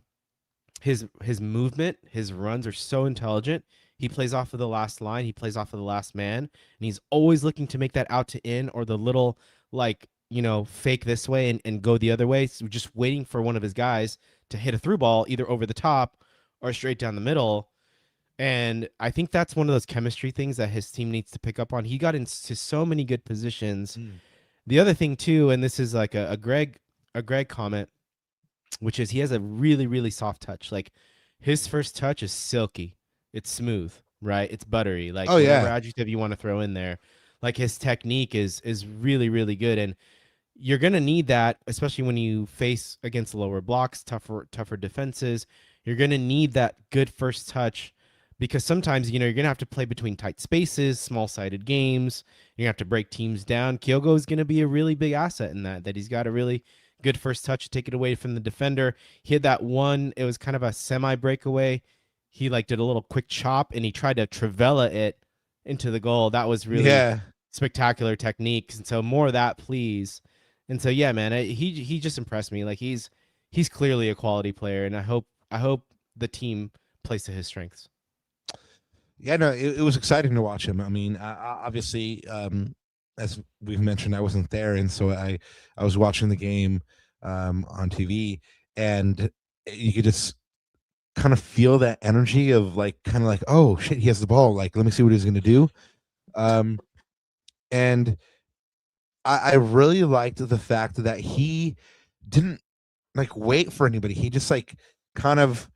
his movement, his runs are so intelligent. He plays off of the last line. He plays off of the last man, and he's always looking to make that out to in or the little like fake this way and go the other way. So just waiting for one of his guys to hit a through ball either over the top or straight down the middle. And I think that's one of those chemistry things that his team needs to pick up on. He got into so many good positions. The other thing too, and this is like a Greg comment, which is he has a really, really soft touch. Like his first touch is silky. It's smooth, right? It's buttery. Like Oh whatever yeah, adjective you want to throw in there. Like his technique is really, really good. And you're gonna need that, especially when you face against lower blocks, tougher defenses. You're gonna need that good first touch because sometimes you're gonna have to play between tight spaces, small-sided games. You're gonna have to break teams down. Kyogo is gonna be a really big asset in that he's got a really good first touch to take it away from the defender. He had that one, it was kind of a semi breakaway. He like did a little quick chop and he tried to Travella it into the goal. That was really yeah. spectacular techniques. And so more of that, please. And so yeah, man, he just impressed me. Like he's clearly a quality player, and I hope the team plays to his strengths. Yeah, no, it was exciting to watch him. I mean, obviously, as we've mentioned, I wasn't there, and so I was watching the game on TV, and you could just kind of feel that energy of like, kind of like, oh shit, he has the ball. Like, let me see what he's going to do. Um, and I really liked the fact that he didn't like wait for anybody. He just like kind of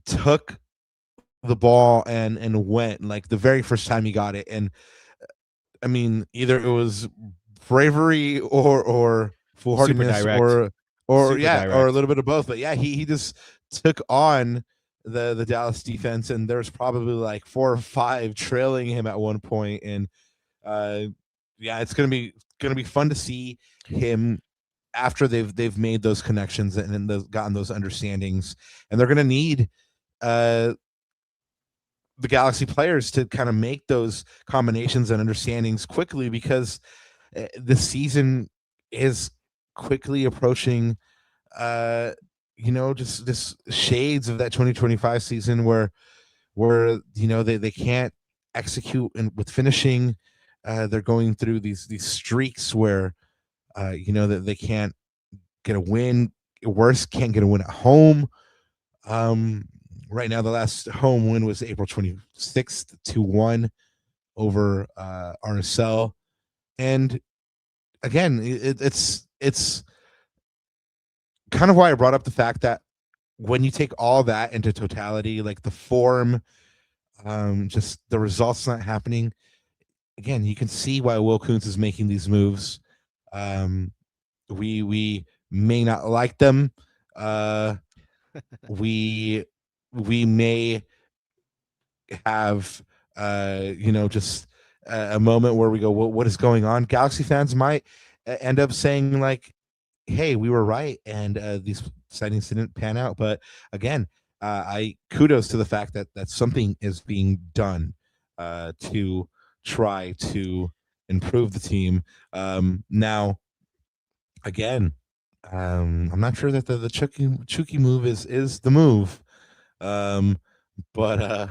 took the ball and went like the very first time he got it. And I mean, either it was bravery or Super foolhardiness direct. or Super yeah, or a direct. little bit of both. But yeah, he just took on the Dallas defense, and there's probably like 4 or 5 trailing him at one point. And uh yeah, it's gonna be fun to see him after they've made those connections and they've gotten those understandings, and they're gonna need uh the Galaxy players to kind of make those combinations and understandings quickly, because the season is quickly approaching. Just shades of that 2025 season where they can't execute and with finishing. They're going through these streaks where that they can't get a win. Worse, can't get a win at home. Um, right now, the last home win was April 26th, 2-1 over RSL. And again, it's kind of why I brought up the fact that when you take all that into totality, like the form, just the results not happening, again, you can see why Will Kuntz is making these moves. We may not like them. We may have just a moment where we go, what is going on? Galaxy fans might end up saying like, hey, we were right, and these signings didn't pan out. But again, I kudos to the fact that something is being done to try to improve the team. Now, again, I'm not sure that the Chucky move is the move. But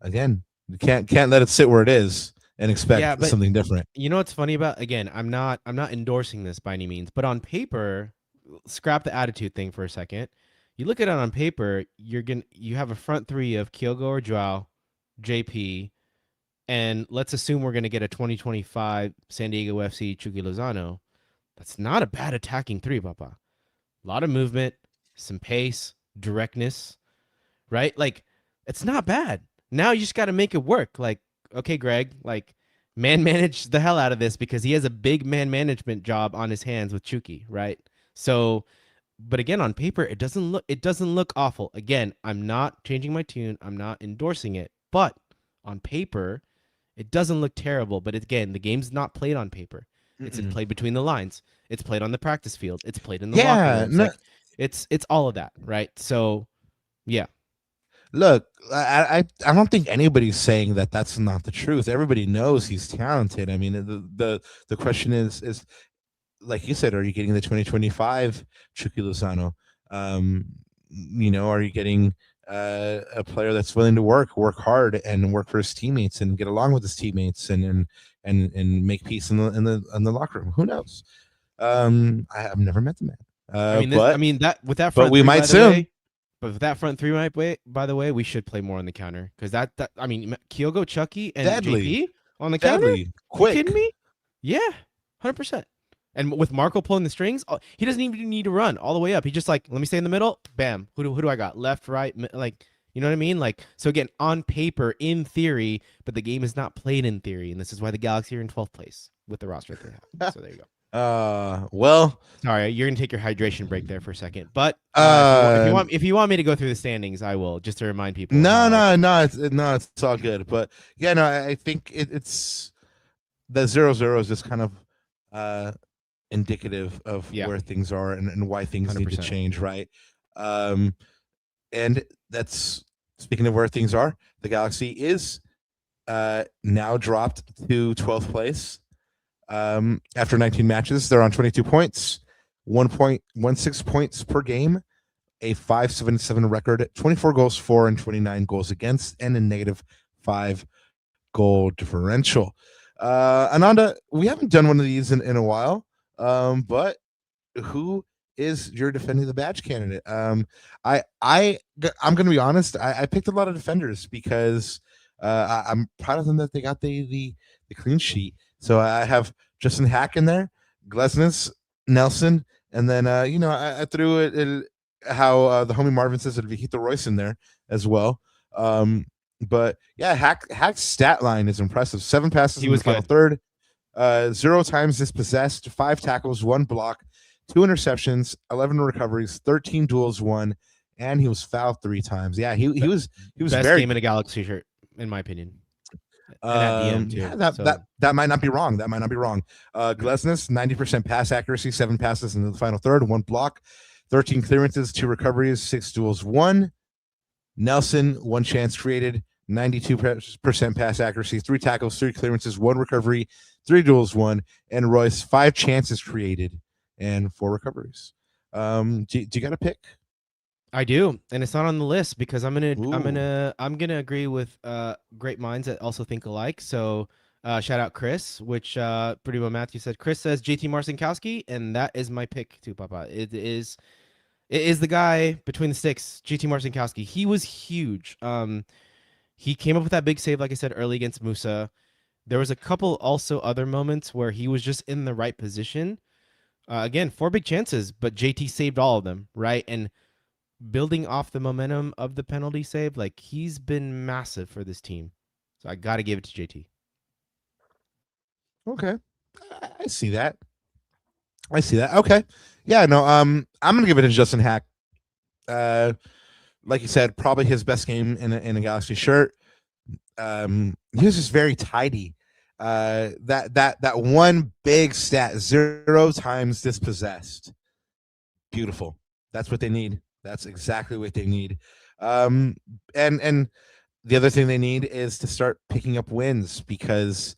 again, you can't let it sit where it is and Yeah, expect but something different. you know what's funny about, again, I'm not endorsing this by any means, but on paper, scrap the attitude thing for a second. You look at it on paper, you have a front three of Kyogo or Joao, JP, and let's assume we're going to get a 2025 San Diego FC Chucky Lozano. That's not a bad attacking three, Papa. A lot of movement, some pace, directness, right? Like, it's not bad. Now you just got to make it work. Like, okay, Greg, like, man manage the hell out of this because he has a big man management job on his hands with Chucky, right? So, but again, on paper, it doesn't look awful. Again, I'm not changing my tune. I'm not endorsing it, but on paper, it doesn't look terrible. But again, the game's not played on paper. It's played between the lines. It's played on the practice field. It's played in the locker rooms. No, Like, it's all of that, right? So, yeah. look, I don't think anybody's saying that that's not the truth. Everybody knows he's talented. I mean, the question is like you said, are you getting the 2025 Chucky Lozano? Are you getting a player that's willing to work hard and work for his teammates and get along with his teammates and make peace in the locker room? Who knows? I've never met the man. Front we three, might soon. But with that front three, by the way, we should play more on the counter because Kyogo, Chucky, and Deadly. JP on the Deadly. counter. Quick. You kidding me? Yeah, 100%. And with Marco pulling the strings, he doesn't even need to run all the way up. He just like, let me stay in the middle. Bam. Who do I got? Left, right, like, you know what I mean? Like, so again, on paper, in theory, but the game is not played in theory, and this is why the Galaxy are in 12th place with the roster they have. So there you go. Well, sorry, you're gonna take your hydration break there for a second, but if you want me to go through the standings, I will, just to remind people. No, it's all good. But yeah, no, I think it's the 0-0 is just kind of indicative of where things are and why things 100%. Need to change, right? And that's speaking of where things are. The Galaxy is now dropped to 12th place. After 19 matches, they're on 22 points, 1.16 points per game, a 5.77 record, 24 goals for and 29 goals against, and a -5 goal differential. Ananda, we haven't done one of these in a while, but who is your defending the badge candidate? I'm going to be honest. I picked a lot of defenders because I'm proud of them that they got the clean sheet. So I have Justin Hack in there, Glesnes, Nelson, and then I threw it how the homie Marvin says it, Viejito Royce in there as well. But yeah, Hack's stat line is impressive. 7 passes in the final third, 0 times dispossessed, 5 tackles, 1 block, 2 interceptions, 11 recoveries, 13 duels won, and he was fouled 3 times. Yeah, he was best very game in a Galaxy shirt, in my opinion. That might not be wrong. Glesnes, 90% pass accuracy, 7 passes in the final third, 1 block, 13 clearances, 2 recoveries, 6 duels won. Nelson, 1 chance created, 92% pass accuracy, 3 tackles, 3 clearances, 1 recovery, 3 duels won, and Royce, 5 chances created and 4 recoveries. Do you got a pick? I do, and it's not on the list because I'm gonna agree with great minds that also think alike. So shout out Chris, which pretty well Matthew said. Chris says JT Marcinkowski, and that is my pick too, Papa. It is the guy between the sticks, JT Marcinkowski. He was huge. He came up with that big save, like I said, early against Musa. There was a couple also other moments where he was just in the right position. Again, 4 big chances, but JT saved all of them, right? And building off the momentum of the penalty save, like, he's been massive for this team. So I got to give it to JT. Okay. I see that. Okay. Yeah, no, I'm going to give it to Justin Hack. Like you said, probably his best game in a Galaxy shirt. He was just very tidy. That one big stat, 0 times dispossessed. Beautiful. That's what they need. That's exactly what they need. And the other thing they need is to start picking up wins because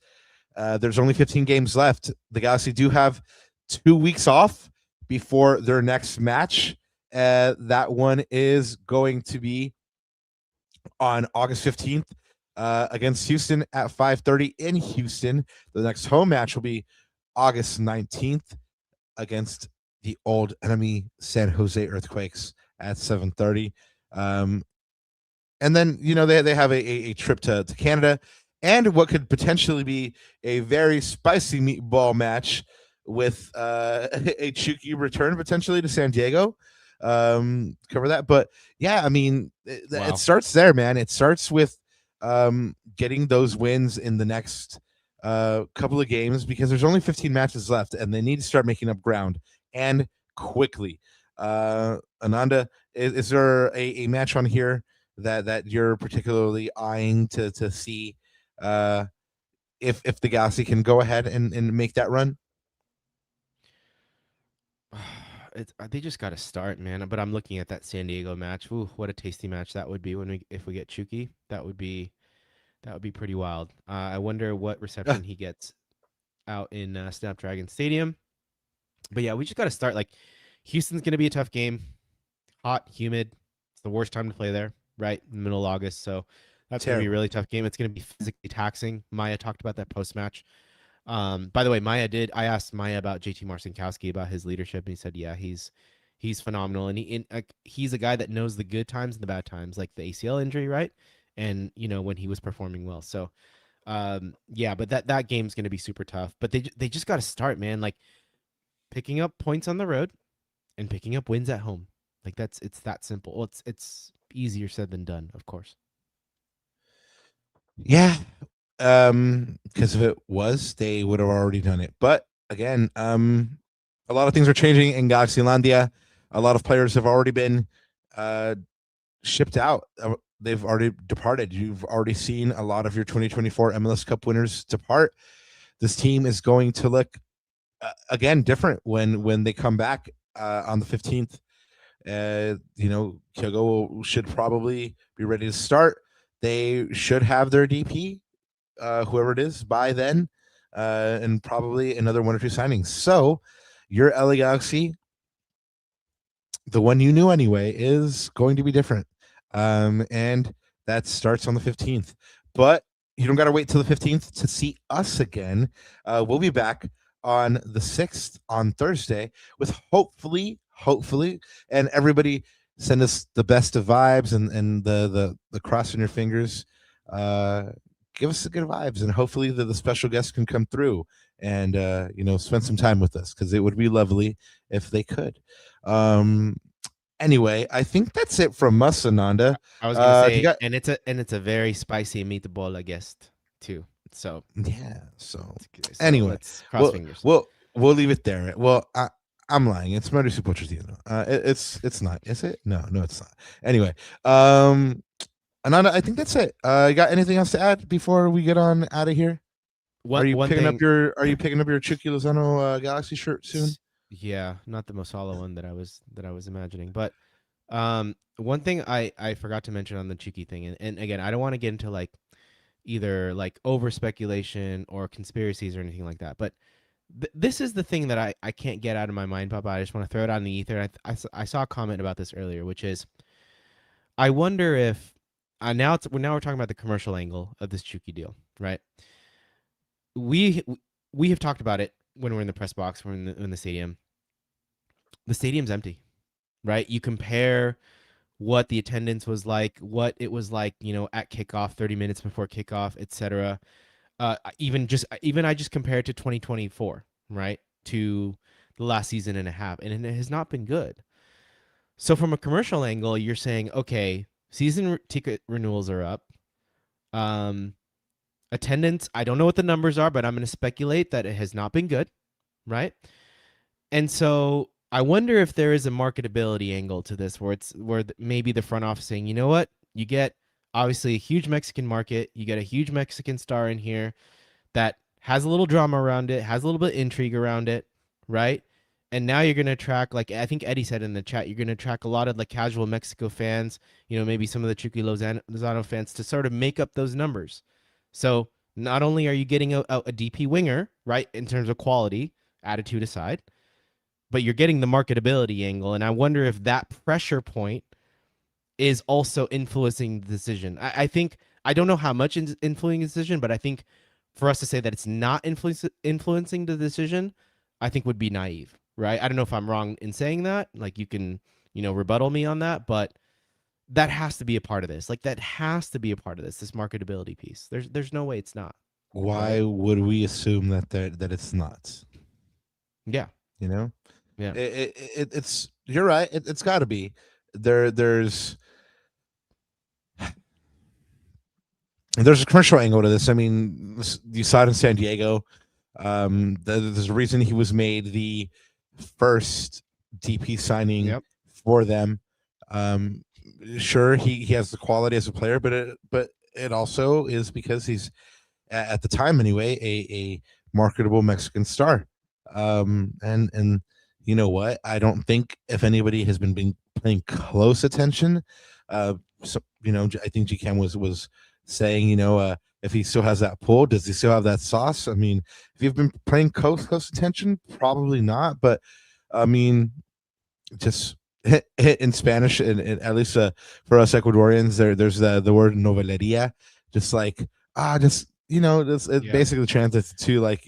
there's only 15 games left. The Galaxy do have 2 weeks off before their next match. That one is going to be on August 15th against Houston at 5:30 in Houston. The next home match will be August 19th against the old enemy San Jose Earthquakes at 7:30. And then, they have a trip to Canada and what could potentially be a very spicy meatball match with a Chucky return potentially to San Diego. Cover that, but yeah, I mean, it Wow. starts there, man. It starts with getting those wins in the next couple of games because there's only 15 matches left, and they need to start making up ground and quickly. Ananda, is there a match on here that you're particularly eyeing to see if the Galaxy can go ahead and make that run? They just got to start, man. But I'm looking at that San Diego match. Ooh, what a tasty match that would be if we get Chucky. That would be pretty wild. I wonder what reception he gets out in Snapdragon Stadium. But yeah, we just got to start. Like, Houston's going to be a tough game. Hot, humid. It's the worst time to play there, right? In the middle of August. So that's going to be a really tough game. It's going to be physically taxing. Maya talked about that post match. By the way, I asked Maya about JT Marcinkowski, about his leadership, and he said, yeah, he's phenomenal. And he's a guy that knows the good times and the bad times, like the ACL injury, right? And, when he was performing well. So, yeah, but that game's going to be super tough. But they just got to start, man. Like, picking up points on the road and picking up wins at home. Like, it's that simple. Well, it's easier said than done, of course. Yeah, because if it was, they would have already done it. But again, a lot of things are changing in Galaxylandia. A lot of players have already been shipped out. They've already departed. You've already seen a lot of your 2024 MLS Cup winners depart. This team is going to look again different when they come back on the 15th. Kyogo should probably be ready to start. They should have their DP, whoever it is, by then, and probably another one or two signings. So your LA Galaxy, the one you knew anyway, is going to be different. And that starts on the 15th. But you don't got to wait till the 15th to see us again. We'll be back on the 6th on Thursday with hopefully, and everybody send us the best of vibes and the crossing your fingers. Give us the good vibes, and hopefully the special guests can come through and spend some time with us, because it would be lovely if they could. Anyway, I think that's it from us, Ananda. I was gonna say, and it's a very spicy meatball guest too. So yeah. So anyway, let's cross fingers. We'll leave it there. Well, I'm lying. It's Mauricio Pochettino. It's not. Is it? No, it's not. Anyway, Ananda, I think that's it. You got anything else to add before we get on out of here? Are you picking up your Chucky Lozano Galaxy shirt soon? Yeah, not the Mosala one that I was imagining, but one thing I forgot to mention on the Chucky thing, and again, I don't want to get into either over speculation or conspiracies or anything like that, but this is the thing that I can't get out of my mind, Papa. I just want to throw it out in the ether. I saw a comment about this earlier, which is, I wonder if now we're talking about the commercial angle of this Chucky deal, right? We have talked about it when we're in the press box, we're in the stadium. The stadium's empty, right? You compare what the attendance was like, what it was like, at kickoff, 30 minutes before kickoff, etc. Even I just compare it to 2024, right? To the last season and a half, and it has not been good. So from a commercial angle, you're saying, okay, season ticket renewals are up. Attendance, I don't know what the numbers are, but I'm going to speculate that it has not been good, right? And so I wonder if there is a marketability angle to this, where maybe the front office saying, you know what, you get obviously a huge Mexican market, you get a huge Mexican star in here that has a little drama around it, has a little bit of intrigue around it, right? And now you're going to attract, like I think Eddie said in the chat, you're going to attract a lot of casual Mexico fans, maybe some of the Chucky Lozano fans, to sort of make up those numbers. So not only are you getting a DP winger, right, in terms of quality, attitude aside, but you're getting the marketability angle. And I wonder if that pressure point is also influencing the decision. I think, I don't know how much influencing the decision, but I think for us to say that it's not influencing the decision, I think would be naive, right? I don't know if I'm wrong in saying that. You can, rebuttal me on that, but that has to be a part of this. Like that has to be a part of this marketability piece. There's no way it's not. Why would we assume that it's not? Yeah. You know, Yeah. it's you're right. It's got to be there's a commercial angle to this. I mean, you saw it in San Diego. There's a reason he was made the first DP signing Yep. for them. Sure, he has the quality as a player, but it also is because he's at the time anyway a marketable Mexican star. And you know what? I don't think if anybody has been paying close attention, so I think GCam was saying, if he still has that pull, does he still have that sauce? I mean, if you've been paying close attention, probably not. But I mean, just in Spanish, and at least for us Ecuadorians, there's the word noveleria, just like it basically translates to like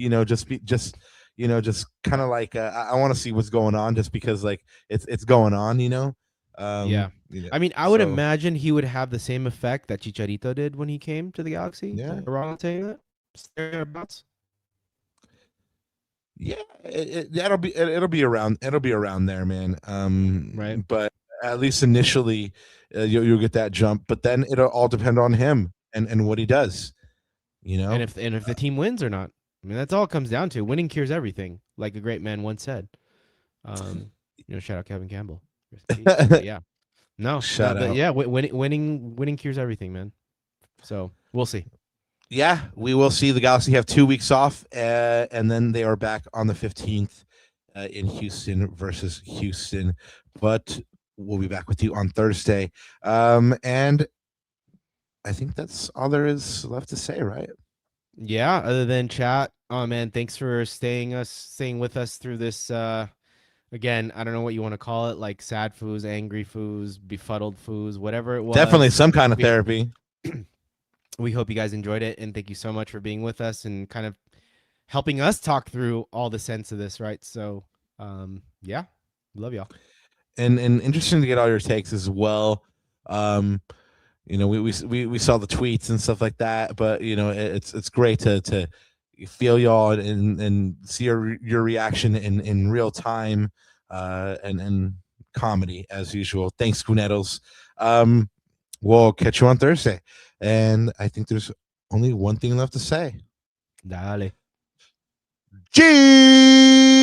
just kind of like I want to see what's going on, just because like it's going on, Yeah. I mean, I would imagine he would have the same effect that Chicharito did when he came to the Galaxy. Yeah. Around saying that. Thereabouts. Yeah, it'll be around there, man. Right. But at least initially, you'll get that jump. But then it'll all depend on him and what he does. And if the team wins or not. I mean, that's all it comes down to. Winning cures everything, like a great man once said. Shout out Kevin Campbell. Yeah. No. Shout out. Yeah, winning cures everything, man. So we'll see. Yeah, we will see. The Galaxy have 2 weeks off, and then they are back on the 15th in Houston versus Houston. But we'll be back with you on Thursday. And I think that's all there is left to say, right? Yeah, other than chat. Oh man, thanks for staying with us through this. Again, I don't know what you want to call it, like sad foos, angry foos, befuddled foos, whatever it was. Definitely some kind of therapy. We hope you guys enjoyed it, and thank you so much for being with us and kind of helping us talk through all the sense of this, right? So, yeah, love y'all. And interesting to get all your takes as well. We saw the tweets and stuff like that, but it's great to feel y'all and see your reaction in real time, and comedy as usual. Thanks, Cuneros. We'll catch you on Thursday. And I think there's only one thing left to say. Dale. Cheers!